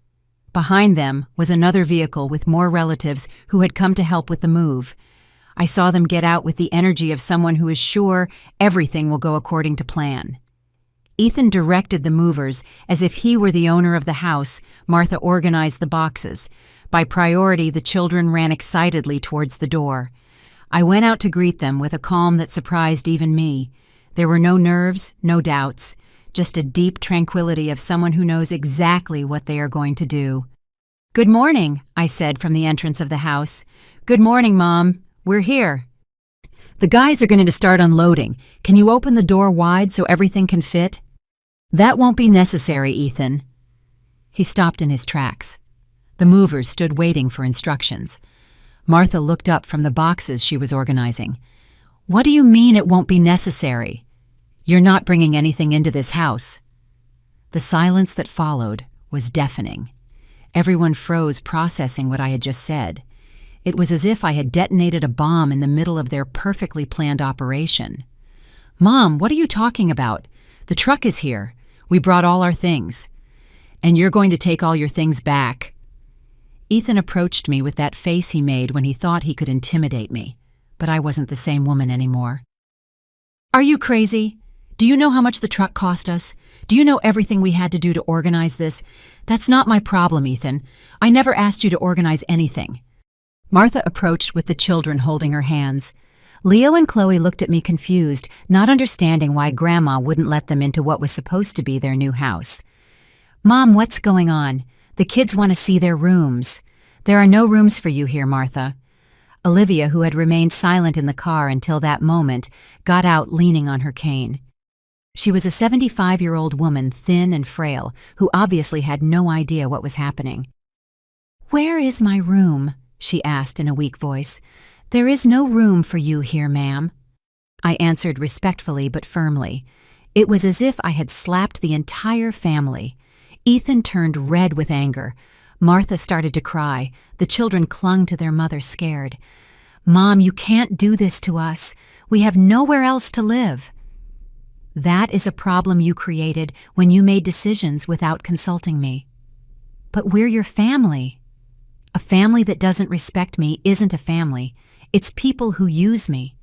Behind them was another vehicle with more relatives who had come to help with the move. I saw them get out with the energy of someone who is sure everything will go according to plan. Ethan directed the movers as if he were the owner of the house. Martha organized the boxes. By priority, the children ran excitedly towards the door. I went out to greet them with a calm that surprised even me. There were no nerves, no doubts, just a deep tranquility of someone who knows exactly what they are going to do. "Good morning," I said from the entrance of the house. "Good morning, Mom. We're here." "The guys are going to start unloading. Can you open the door wide so everything can fit?" "That won't be necessary, Ethan." He stopped in his tracks. The movers stood waiting for instructions. Martha looked up from the boxes she was organizing. "What do you mean it won't be necessary? You're not bringing anything into this house." The silence that followed was deafening. Everyone froze, processing what I had just said. It was as if I had detonated a bomb in the middle of their perfectly planned operation. "Mom, what are you talking about? The truck is here. We brought all our things. And you're going to take all your things back." Ethan approached me with that face he made when he thought he could intimidate me, but I wasn't the same woman anymore. "Are you crazy? Do you know how much the truck cost us? Do you know everything we had to do to organize this? That's not my problem, Ethan. I never asked you to organize anything." Martha approached with the children holding her hands. Leo and Chloe looked at me confused, not understanding why Grandma wouldn't let them into what was supposed to be their new house. "Mom, what's going on? The kids want to see their rooms." "There are no rooms for you here, Martha." Olivia, who had remained silent in the car until that moment, got out leaning on her cane. She was a 75-year-old woman, thin and frail, who obviously had no idea what was happening. "Where is my room?" she asked in a weak voice. "There is no room for you here, ma'am." I answered respectfully but firmly. It was as if I had slapped the entire family. Ethan turned red with anger. Martha started to cry. The children clung to their mother, scared. "Mom, you can't do this to us. We have nowhere else to live." "That is a problem you created when you made decisions without consulting me." "But we're your family." "A family that doesn't respect me isn't a family. It's people who use me."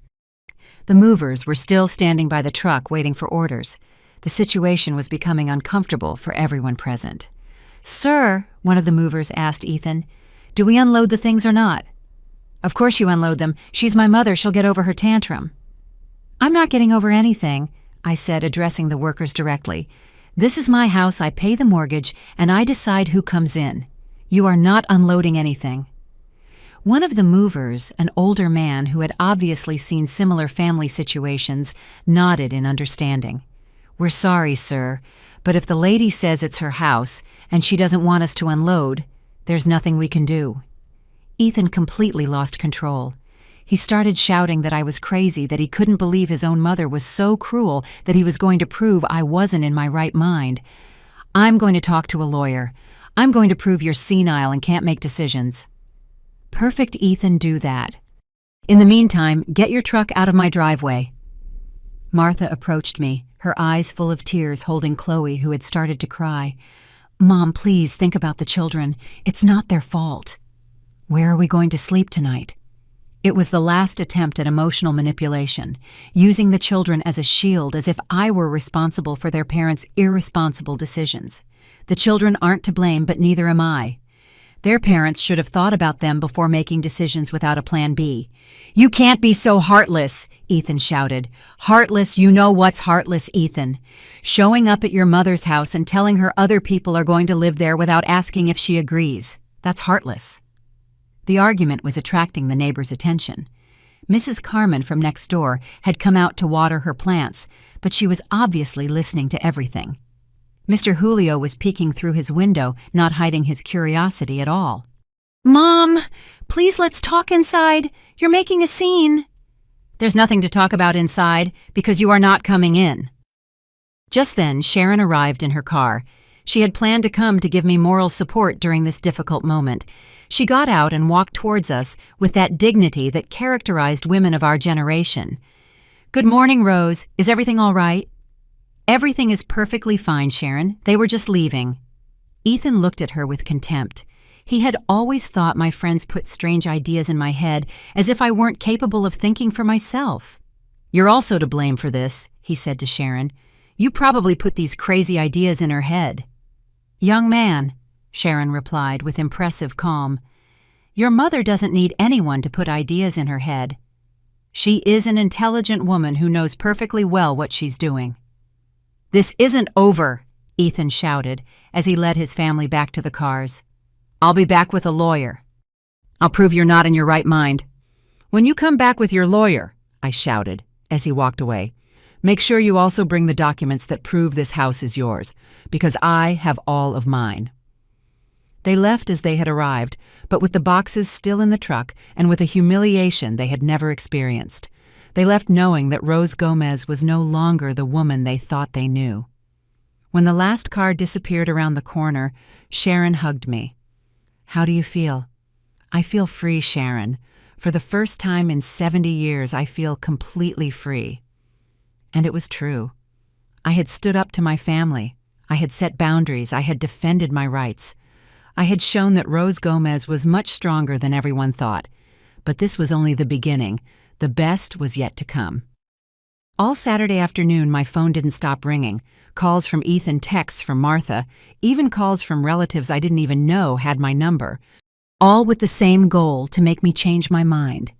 The movers were still standing by the truck waiting for orders. The situation was becoming uncomfortable for everyone present. "Sir," one of the movers asked Ethan, "do we unload the things or not?" "Of course you unload them. She's my mother. She'll get over her tantrum." "I'm not getting over anything," I said, addressing the workers directly. "This is my house, I pay the mortgage, and I decide who comes in. You are not unloading anything." One of the movers, an older man who had obviously seen similar family situations, nodded in understanding. "We're sorry, sir, but if the lady says it's her house and she doesn't want us to unload, there's nothing we can do." Ethan completely lost control. He started shouting that I was crazy, that he couldn't believe his own mother was so cruel, that he was going to prove I wasn't in my right mind. "I'm going to talk to a lawyer. I'm going to prove you're senile and can't make decisions." "Perfect, Ethan, do that. In the meantime, get your truck out of my driveway." Martha approached me, her eyes full of tears, holding Chloe, who had started to cry. "Mom, please think about the children. It's not their fault." "Where are we going to sleep tonight?" It was the last attempt at emotional manipulation, using the children as a shield, as if I were responsible for their parents' irresponsible decisions. The children aren't to blame, but neither am I. Their parents should have thought about them before making decisions without a plan B. "You can't be so heartless," Ethan shouted. "Heartless, you know what's heartless, Ethan. Showing up at your mother's house and telling her other people are going to live there without asking if she agrees. That's heartless." The argument was attracting the neighbors' attention. Mrs. Carmen from next door had come out to water her plants, but she was obviously listening to everything. Mr. Julio was peeking through his window, not hiding his curiosity at all. "Mom, please let's talk inside. You're making a scene." "There's nothing to talk about inside, because you are not coming in." Just then, Sharon arrived in her car. She had planned to come to give me moral support during this difficult moment. She got out and walked towards us with that dignity that characterized women of our generation. "Good morning, Rose. Is everything all right?" "Everything is perfectly fine, Sharon. They were just leaving." Ethan looked at her with contempt. He had always thought my friends put strange ideas in my head, as if I weren't capable of thinking for myself. "You're also to blame for this," he said to Sharon. "You probably put these crazy ideas in her head." "Young man," Sharon replied with impressive calm, "your mother doesn't need anyone to put ideas in her head. She is an intelligent woman who knows perfectly well what she's doing." "This isn't over," Ethan shouted as he led his family back to the cars. "I'll be back with a lawyer." "I'll prove you're not in your right mind." "When you come back with your lawyer," I shouted as he walked away, "make sure you also bring the documents that prove this house is yours, because I have all of mine." They left as they had arrived, but with the boxes still in the truck and with a humiliation they had never experienced. They left knowing that Rose Gomez was no longer the woman they thought they knew. When the last car disappeared around the corner, Sharon hugged me. "How do you feel?" "I feel free, Sharon. For the first time in 70 years, I feel completely free." And it was true. I had stood up to my family. I had set boundaries. I had defended my rights. I had shown that Rose Gomez was much stronger than everyone thought. But this was only the beginning. The best was yet to come. All Saturday afternoon, my phone didn't stop ringing. Calls from Ethan, texts from Martha, even calls from relatives I didn't even know had my number, all with the same goal, to make me change my mind.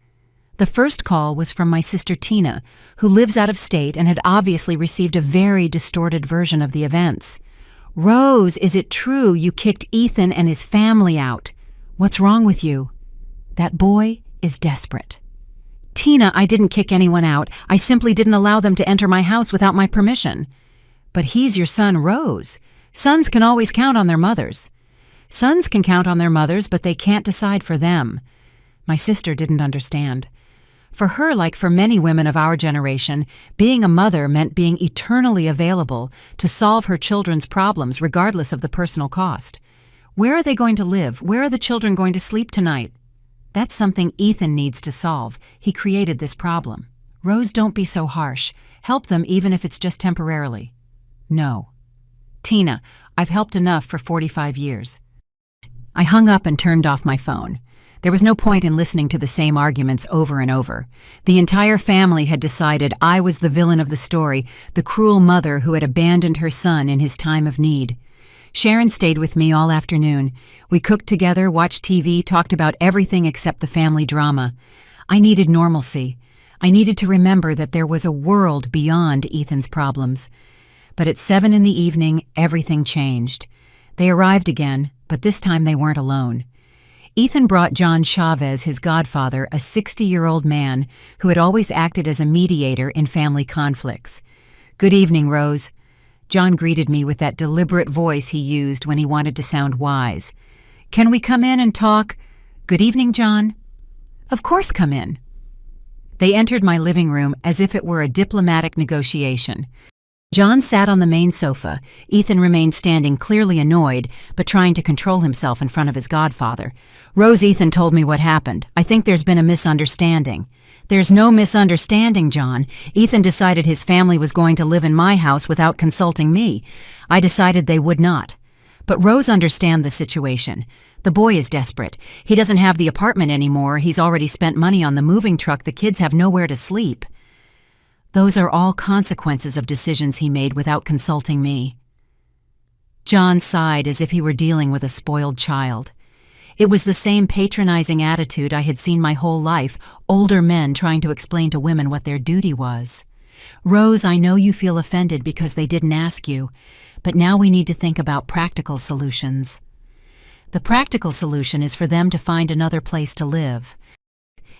The first call was from my sister Tina, who lives out of state and had obviously received a very distorted version of the events. "Rose, is it true you kicked Ethan and his family out? What's wrong with you? That boy is desperate." "Tina, I didn't kick anyone out. I simply didn't allow them to enter my house without my permission." "But he's your son, Rose. Sons can always count on their mothers." "Sons can count on their mothers, but they can't decide for them." My sister didn't understand. For her, like for many women of our generation, being a mother meant being eternally available to solve her children's problems regardless of the personal cost. Where are they going to live? Where are the children going to sleep tonight? That's something Ethan needs to solve. He created this problem. "Rose, don't be so harsh. Help them even if it's just temporarily." "No." "Tina, I've helped enough for 45 years. I hung up and turned off my phone. There was no point in listening to the same arguments over and over. The entire family had decided I was the villain of the story, the cruel mother who had abandoned her son in his time of need. Sharon stayed with me all afternoon. We cooked together, watched TV, talked about everything except the family drama. I needed normalcy. I needed to remember that there was a world beyond Ethan's problems. But at 7 in the evening, everything changed. They arrived again, but this time they weren't alone. Ethan brought John Chavez, his godfather, a 60-year-old man who had always acted as a mediator in family conflicts. "Good evening, Rose." John greeted me with that deliberate voice he used when he wanted to sound wise. "Can we come in and talk?" "Good evening, John." "Of course, come in." They entered my living room as if it were a diplomatic negotiation. John sat on the main sofa. Ethan remained standing, clearly annoyed, but trying to control himself in front of his godfather. "Rose, Ethan told me what happened. I think there's been a misunderstanding." "There's no misunderstanding, John. Ethan decided his family was going to live in my house without consulting me. I decided they would not. But Rose understands the situation. The boy is desperate. He doesn't have the apartment anymore. He's already spent money on the moving truck. The kids have nowhere to sleep. Those are all consequences of decisions he made without consulting me." John sighed as if he were dealing with a spoiled child. It was the same patronizing attitude I had seen my whole life, older men trying to explain to women what their duty was. "Rose, I know you feel offended because they didn't ask you, but now we need to think about practical solutions. The practical solution is for them to find another place to live.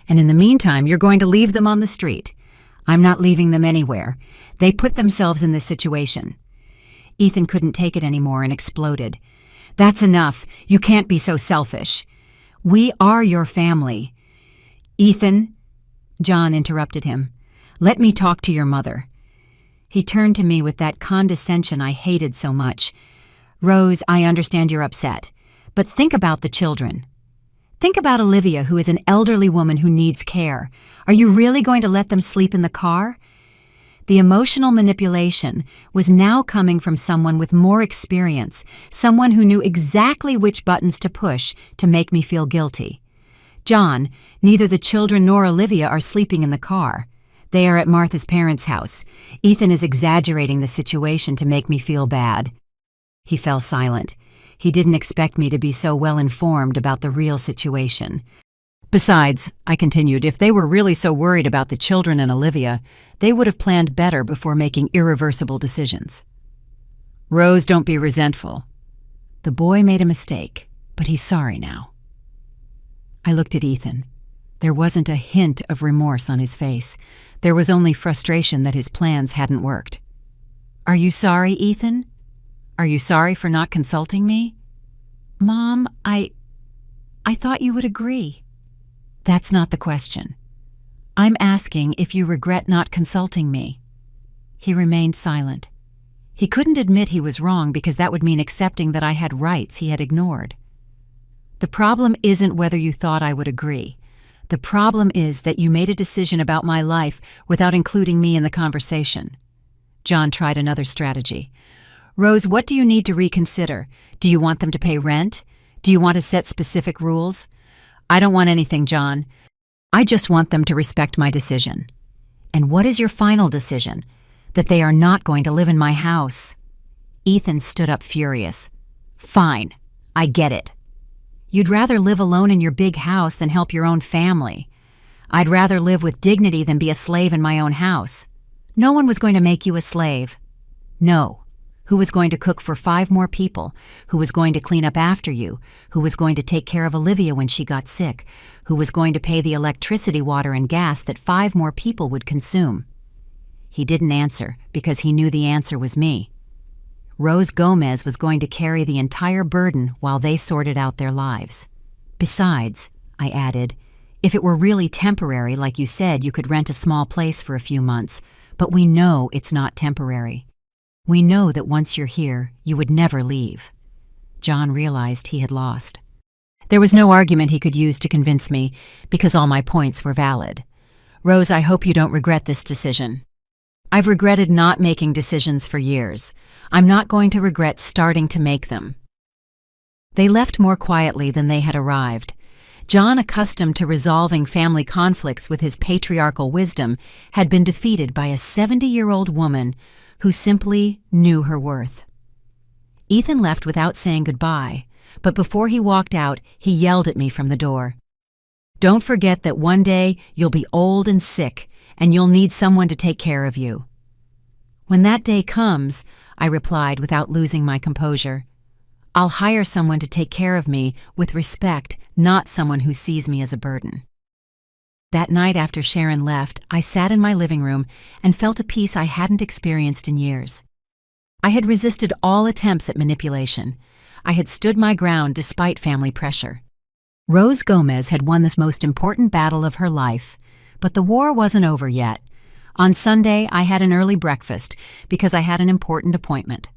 And in the meantime, you're going to leave them on the street." "I'm not leaving them anywhere. They put themselves in this situation." Ethan couldn't take it anymore and exploded. "That's enough. You can't be so selfish. We are your family." "Ethan," John interrupted him, "let me talk to your mother." He turned to me with that condescension I hated so much. "Rose, I understand you're upset, but think about the children. Think about Olivia, who is an elderly woman who needs care. Are you really going to let them sleep in the car? The emotional manipulation was now coming from someone with more experience, someone who knew exactly which buttons to push to make me feel guilty. John, neither the children nor Olivia are sleeping in the car. They are at Martha's parents' house. Ethan is exaggerating the situation to make me feel bad. He fell silent. He didn't expect me to be so well informed about the real situation. Besides, I continued, if they were really so worried about the children and Olivia, they would have planned better before making irreversible decisions. Rose, don't be resentful. The boy made a mistake, but he's sorry now. I looked at Ethan. There wasn't a hint of remorse on his face. There was only frustration that his plans hadn't worked. Are you sorry, Ethan? Are you sorry for not consulting me? Mom, I thought you would agree. That's not the question. I'm asking if you regret not consulting me. He remained silent. He couldn't admit he was wrong because that would mean accepting that I had rights he had ignored. The problem isn't whether you thought I would agree. The problem is that you made a decision about my life without including me in the conversation. John tried another strategy. Rose, what do you need to reconsider? Do you want them to pay rent? Do you want to set specific rules? I don't want anything, John. I just want them to respect my decision. And what is your final decision? That they are not going to live in my house. Ethan stood up furious. Fine, I get it. You'd rather live alone in your big house than help your own family. I'd rather live with dignity than be a slave in my own house. No one was going to make you a slave. No. Who was going to cook for 5 more people? Who was going to clean up after you? Who was going to take care of Olivia when she got sick? Who was going to pay the electricity, water, and gas that 5 more people would consume? He didn't answer because he knew the answer was me. Rose Gomez was going to carry the entire burden while they sorted out their lives. Besides, I added, if it were really temporary, like you said, you could rent a small place for a few months, but we know it's not temporary. We know that once you're here, you would never leave. John realized he had lost. There was no argument he could use to convince me, because all my points were valid. Rose, I hope you don't regret this decision. I've regretted not making decisions for years. I'm not going to regret starting to make them. They left more quietly than they had arrived. John, accustomed to resolving family conflicts with his patriarchal wisdom, had been defeated by a 70-year-old woman who simply knew her worth. Ethan left without saying goodbye, but before he walked out, he yelled at me from the door. Don't forget that one day you'll be old and sick, and you'll need someone to take care of you. When that day comes, I replied without losing my composure, I'll hire someone to take care of me with respect, not someone who sees me as a burden. That night after Sharon left, I sat in my living room and felt a peace I hadn't experienced in years. I had resisted all attempts at manipulation. I had stood my ground despite family pressure. Rose Gomez had won this most important battle of her life, but the war wasn't over yet. On Sunday, I had an early breakfast because I had an important appointment.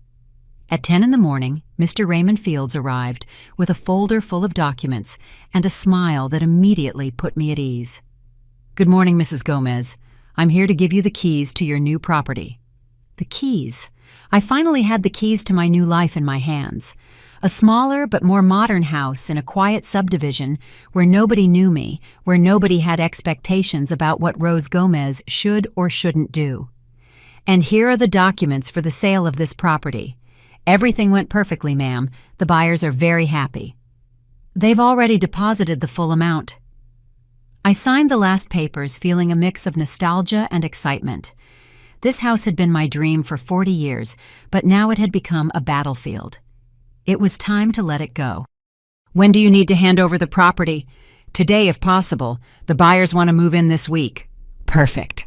At 10 in the morning, Mr. Raymond Fields arrived with a folder full of documents and a smile that immediately put me at ease. Good morning, Mrs. Gomez. I'm here to give you the keys to your new property. The keys. I finally had the keys to my new life in my hands. A smaller but more modern house in a quiet subdivision where nobody knew me, where nobody had expectations about what Rose Gomez should or shouldn't do. And here are the documents for the sale of this property. Everything went perfectly, ma'am. The buyers are very happy. They've already deposited the full amount. I signed the last papers feeling a mix of nostalgia and excitement. This house had been my dream for 40 years, but now it had become a battlefield. It was time to let it go. When do you need to hand over the property? Today, if possible. The buyers want to move in this week. Perfect.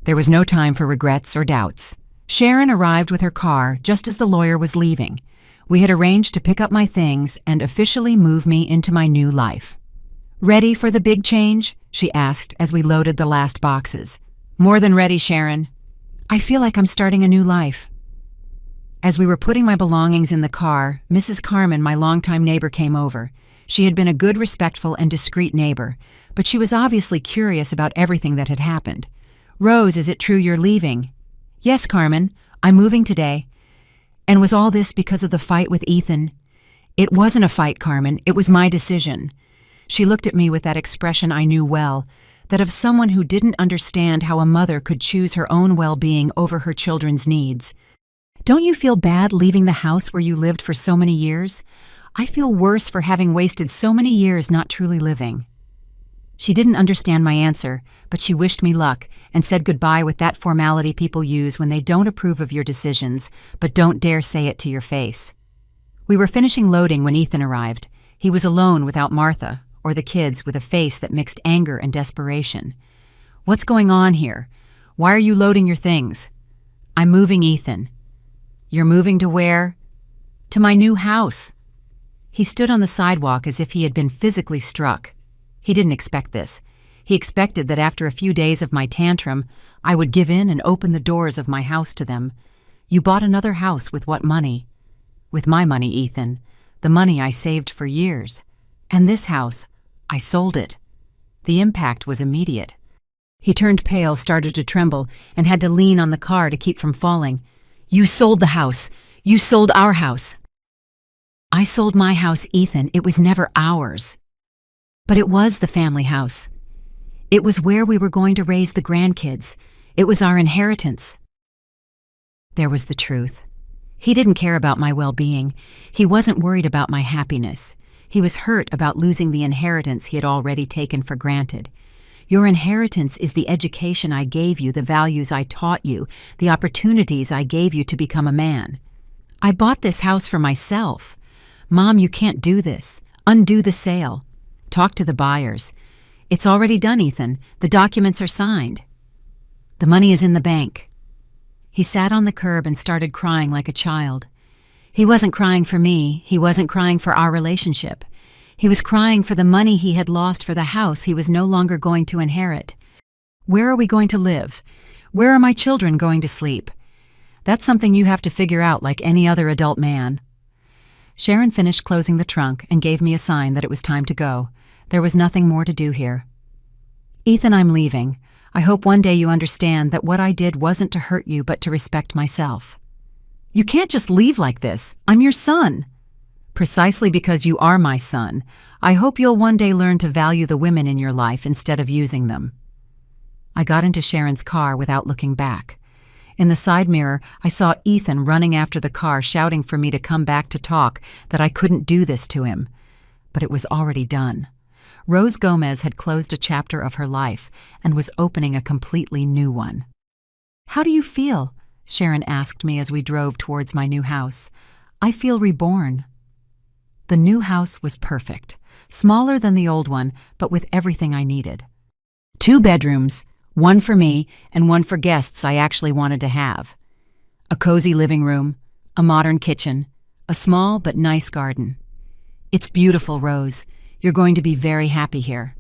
There was no time for regrets or doubts. Sharon arrived with her car just as the lawyer was leaving. We had arranged to pick up my things and officially move me into my new life. Ready for the big change? She asked as we loaded the last boxes. More than ready, Sharon. I feel like I'm starting a new life. As we were putting my belongings in the car, Mrs. Carmen, my longtime neighbor, came over. She had been a good, respectful, and discreet neighbor, but she was obviously curious about everything that had happened. Rose, is it true you're leaving? Yes, Carmen, I'm moving today. And was all this because of the fight with Ethan? It wasn't a fight, Carmen. It was my decision. She looked at me with that expression I knew well, that of someone who didn't understand how a mother could choose her own well-being over her children's needs. Don't you feel bad leaving the house where you lived for so many years? I feel worse for having wasted so many years not truly living. She didn't understand my answer, but she wished me luck and said goodbye with that formality people use when they don't approve of your decisions, but don't dare say it to your face. We were finishing loading when Ethan arrived. He was alone without Martha, or the kids, with a face that mixed anger and desperation. What's going on here? Why are you loading your things? I'm moving, Ethan. You're moving to where? To my new house. He stood on the sidewalk as if he had been physically struck. He didn't expect this. He expected that after a few days of my tantrum, I would give in and open the doors of my house to them. You bought another house with what money? With my money, Ethan. The money I saved for years. And this house, I sold it. The impact was immediate. He turned pale, started to tremble, and had to lean on the car to keep from falling. You sold the house. You sold our house. I sold my house, Ethan. It was never ours. But it was the family house. It was where we were going to raise the grandkids. It was our inheritance. There was the truth. He didn't care about my well-being. He wasn't worried about my happiness. He was hurt about losing the inheritance he had already taken for granted. Your inheritance is the education I gave you, the values I taught you, the opportunities I gave you to become a man. I bought this house for myself. Mom, you can't do this. Undo the sale. Talk to the buyers. It's already done, Ethan. The documents are signed. The money is in the bank. He sat on the curb and started crying like a child. He wasn't crying for me. He wasn't crying for our relationship. He was crying for the money he had lost for the house he was no longer going to inherit. Where are we going to live? Where are my children going to sleep? That's something you have to figure out like any other adult man. Sharon finished closing the trunk and gave me a sign that it was time to go. There was nothing more to do here. Ethan, I'm leaving. I hope one day you understand that what I did wasn't to hurt you but to respect myself. You can't just leave like this. I'm your son. Precisely because you are my son, I hope you'll one day learn to value the women in your life instead of using them. I got into Sharon's car without looking back. In the side mirror, I saw Ethan running after the car, shouting for me to come back to talk, that I couldn't do this to him. But it was already done. Rose Gomez had closed a chapter of her life and was opening a completely new one. How do you feel? Sharon asked me as we drove towards my new house. I feel reborn. The new house was perfect, smaller than the old one, but with everything I needed. 2 bedrooms, one for me and one for guests I actually wanted to have. A cozy living room, a modern kitchen, a small but nice garden. It's beautiful, Rose. You're going to be very happy here.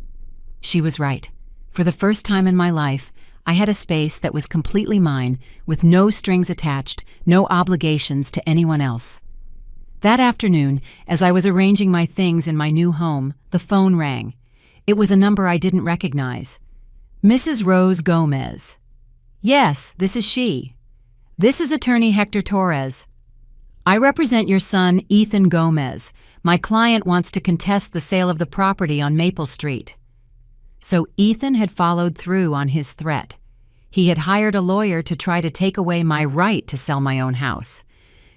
She was right. For the first time in my life, I had a space that was completely mine, with no strings attached, no obligations to anyone else. That afternoon, as I was arranging my things in my new home, the phone rang. It was a number I didn't recognize. Mrs. Rose Gomez. Yes, this is she. This is attorney Hector Torres. I represent your son, Ethan Gomez. My client wants to contest the sale of the property on Maple Street. So Ethan had followed through on his threat. He had hired a lawyer to try to take away my right to sell my own house.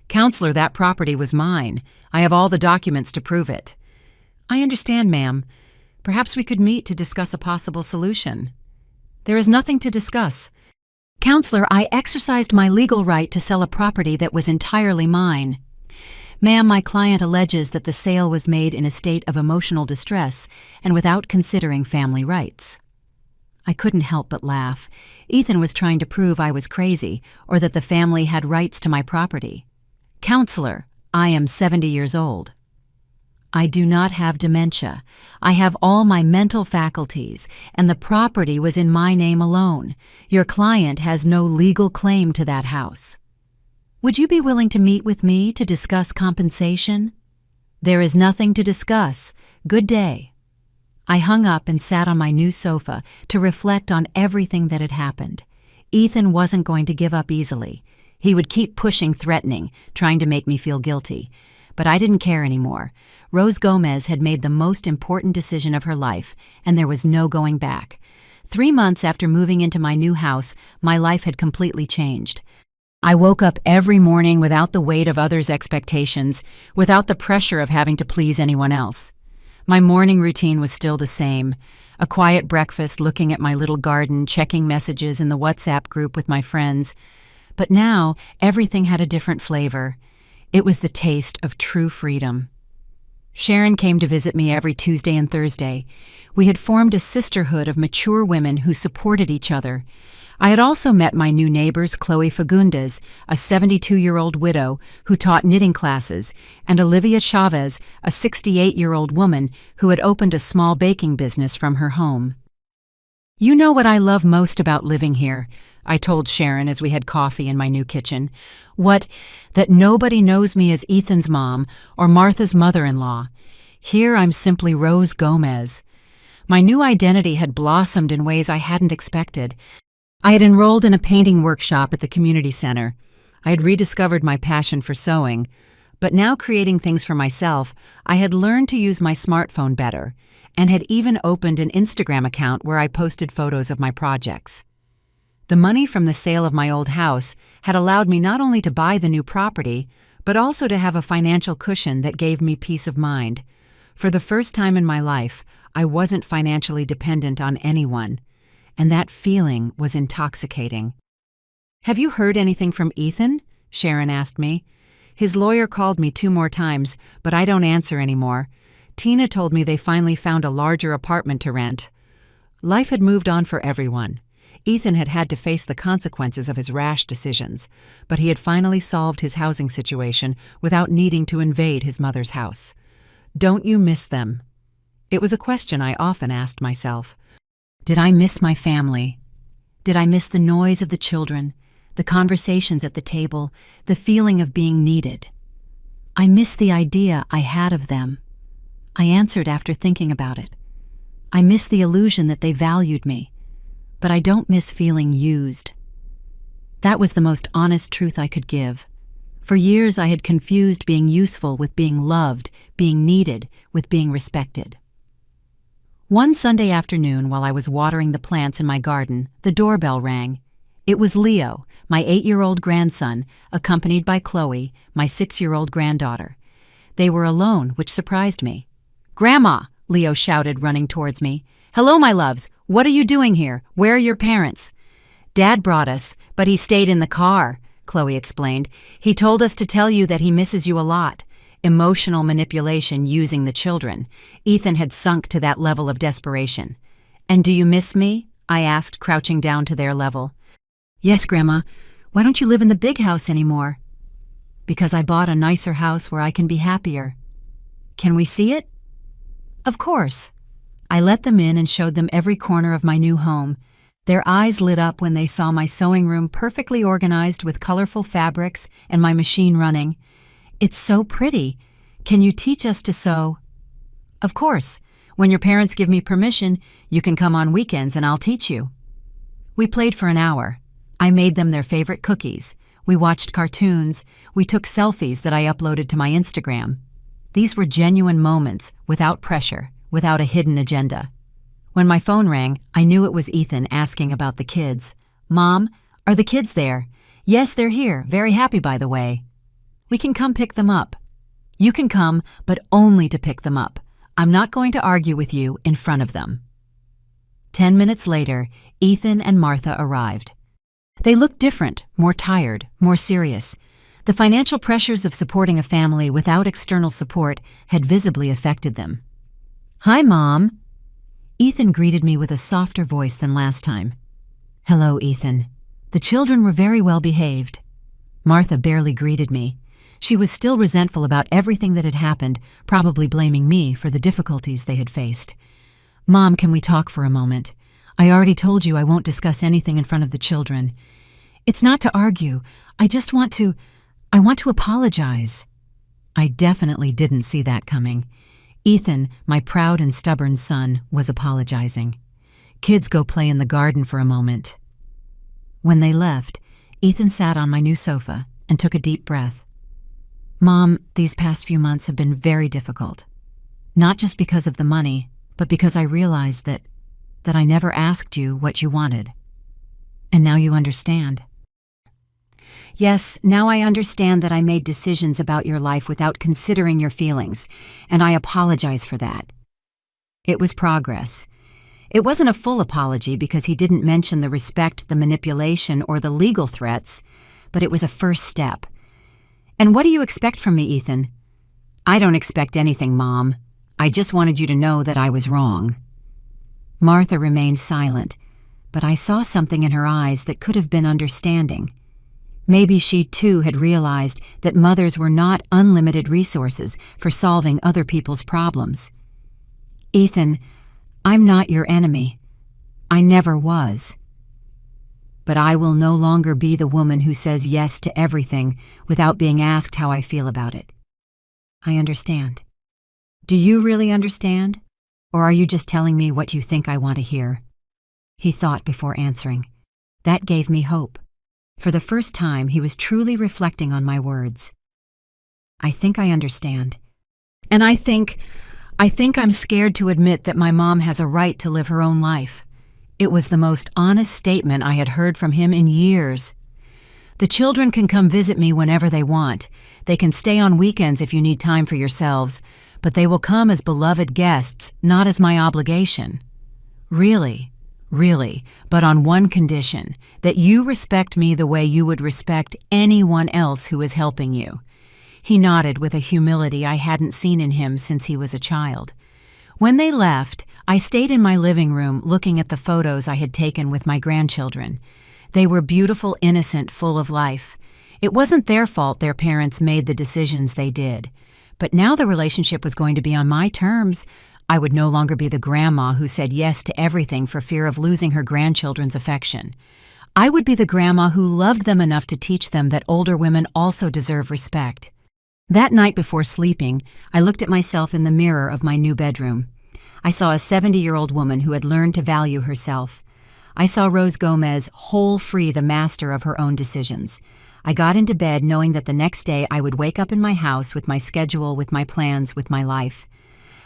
Counselor, that property was mine. I have all the documents to prove it. I understand, ma'am. Perhaps we could meet to discuss a possible solution. There is nothing to discuss. Counselor, I exercised my legal right to sell a property that was entirely mine. Ma'am, my client alleges that the sale was made in a state of emotional distress and without considering family rights. I couldn't help but laugh. Ethan was trying to prove I was crazy or that the family had rights to my property. Counselor, I am 70 years old. I do not have dementia. I have all my mental faculties, and the property was in my name alone. Your client has no legal claim to that house. Would you be willing to meet with me to discuss compensation? There is nothing to discuss. Good day. I hung up and sat on my new sofa to reflect on everything that had happened. Ethan wasn't going to give up easily. He would keep pushing, threatening, trying to make me feel guilty. But I didn't care anymore. Rose Gomez had made the most important decision of her life, and there was no going back. 3 months after moving into my new house, my life had completely changed. I woke up every morning without the weight of others' expectations, without the pressure of having to please anyone else. My morning routine was still the same. A quiet breakfast, looking at my little garden, checking messages in the WhatsApp group with my friends. But now, everything had a different flavor. It was the taste of true freedom. Sharon came to visit me every Tuesday and Thursday. We had formed a sisterhood of mature women who supported each other. I had also met my new neighbors, Chloe Fagundes, a 72-year-old widow who taught knitting classes, and Olivia Chavez, a 68-year-old woman who had opened a small baking business from her home. "You know what I love most about living here," I told Sharon as we had coffee in my new kitchen. That nobody knows me as Ethan's mom or Martha's mother-in-law. Here I'm simply Rose Gomez. My new identity had blossomed in ways I hadn't expected. I had enrolled in a painting workshop at the community center. I had rediscovered my passion for sewing. But now, creating things for myself, I had learned to use my smartphone better, and had even opened an Instagram account where I posted photos of my projects. The money from the sale of my old house had allowed me not only to buy the new property, but also to have a financial cushion that gave me peace of mind. For the first time in my life, I wasn't financially dependent on anyone, and that feeling was intoxicating. "Have you heard anything from Ethan?" Sharon asked me. "His lawyer called me 2 more times, but I don't answer anymore. Tina told me they finally found a larger apartment to rent." Life had moved on for everyone. Ethan had had to face the consequences of his rash decisions, but he had finally solved his housing situation without needing to invade his mother's house. "Don't you miss them?" It was a question I often asked myself. Did I miss my family? Did I miss the noise of the children, the conversations at the table, the feeling of being needed? I miss the idea I had of them. I answered after thinking about it. I miss the illusion that they valued me. But I don't miss feeling used. That was the most honest truth I could give. For years I had confused being useful with being loved, being needed with being respected. One Sunday afternoon, while I was watering the plants in my garden, the doorbell rang. It was Leo, my 8-year-old grandson, accompanied by Chloe, my 6-year-old granddaughter. They were alone, which surprised me. "Grandma!" Leo shouted, running towards me. "Hello, my loves. What are you doing here? Where are your parents?" "Dad brought us, but he stayed in the car," Chloe explained. "He told us to tell you that he misses you a lot." Emotional manipulation using the children. Ethan had sunk to that level of desperation. "And do you miss me?" I asked, crouching down to their level. "Yes, Grandma. Why don't you live in the big house anymore?" "Because I bought a nicer house where I can be happier." "Can we see it?" "Of course." I let them in and showed them every corner of my new home. Their eyes lit up when they saw my sewing room perfectly organized with colorful fabrics and my machine running. "It's so pretty. Can you teach us to sew?" "Of course. When your parents give me permission, you can come on weekends and I'll teach you." We played for an hour. I made them their favorite cookies. We watched cartoons. We took selfies that I uploaded to my Instagram. These were genuine moments, without pressure, without a hidden agenda. When my phone rang, I knew it was Ethan asking about the kids. "Mom, are the kids there?" "Yes, they're here. Very happy, by the way." "We can come pick them up." "You can come, but only to pick them up. I'm not going to argue with you in front of them." 10 minutes later, Ethan and Martha arrived. They looked different, more tired, more serious. The financial pressures of supporting a family without external support had visibly affected them. "Hi, Mom." Ethan greeted me with a softer voice than last time. "Hello, Ethan." The children were very well behaved. Martha barely greeted me. She was still resentful about everything that had happened, probably blaming me for the difficulties they had faced. "Mom, can we talk for a moment? I already told you I won't discuss anything in front of the children. It's not to argue. I want to apologize." I definitely didn't see that coming. Ethan, my proud and stubborn son, was apologizing. "Kids, go play in the garden for a moment." When they left, Ethan sat on my new sofa and took a deep breath. Mom, these past few months have been very difficult. Not just because of the money, but because I realized that I never asked you what you wanted. And now you understand. Yes, now I understand that I made decisions about your life without considering your feelings, and I apologize for that. It was progress. It wasn't a full apology because he didn't mention the respect, the manipulation, or the legal threats, but it was a first step. And what do you expect from me, Ethan? I don't expect anything, Mom. I just wanted you to know that I was wrong. Martha remained silent, but I saw something in her eyes that could have been understanding. Maybe she too had realized that mothers were not unlimited resources for solving other people's problems. Ethan, I'm not your enemy. I never was. But I will no longer be the woman who says yes to everything without being asked how I feel about it. I understand. Do you really understand? Or are you just telling me what you think I want to hear? He thought before answering. That gave me hope. For the first time, he was truly reflecting on my words. I think I understand. And I think I'm scared to admit that my mom has a right to live her own life. It was the most honest statement I had heard from him in years. The children can come visit me whenever they want. They can stay on weekends if you need time for yourselves, but they will come as beloved guests, not as my obligation. Really, but on one condition, that you respect me the way you would respect anyone else who is helping you. He nodded with a humility I hadn't seen in him since he was a child. When they left, I stayed in my living room looking at the photos I had taken with my grandchildren. They were beautiful, innocent, full of life. It wasn't their fault their parents made the decisions they did. But now the relationship was going to be on my terms. I would no longer be the grandma who said yes to everything for fear of losing her grandchildren's affection. I would be the grandma who loved them enough to teach them that older women also deserve respect. That night before sleeping, I looked at myself in the mirror of my new bedroom. I saw a 70-year-old woman who had learned to value herself. I saw Rose Gomez whole free, the master of her own decisions. I got into bed knowing that the next day I would wake up in my house with my schedule, with my plans, with my life.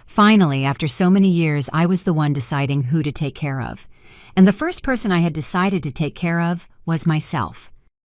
Finally, after so many years, I was the one deciding who to take care of. And the first person I had decided to take care of was myself.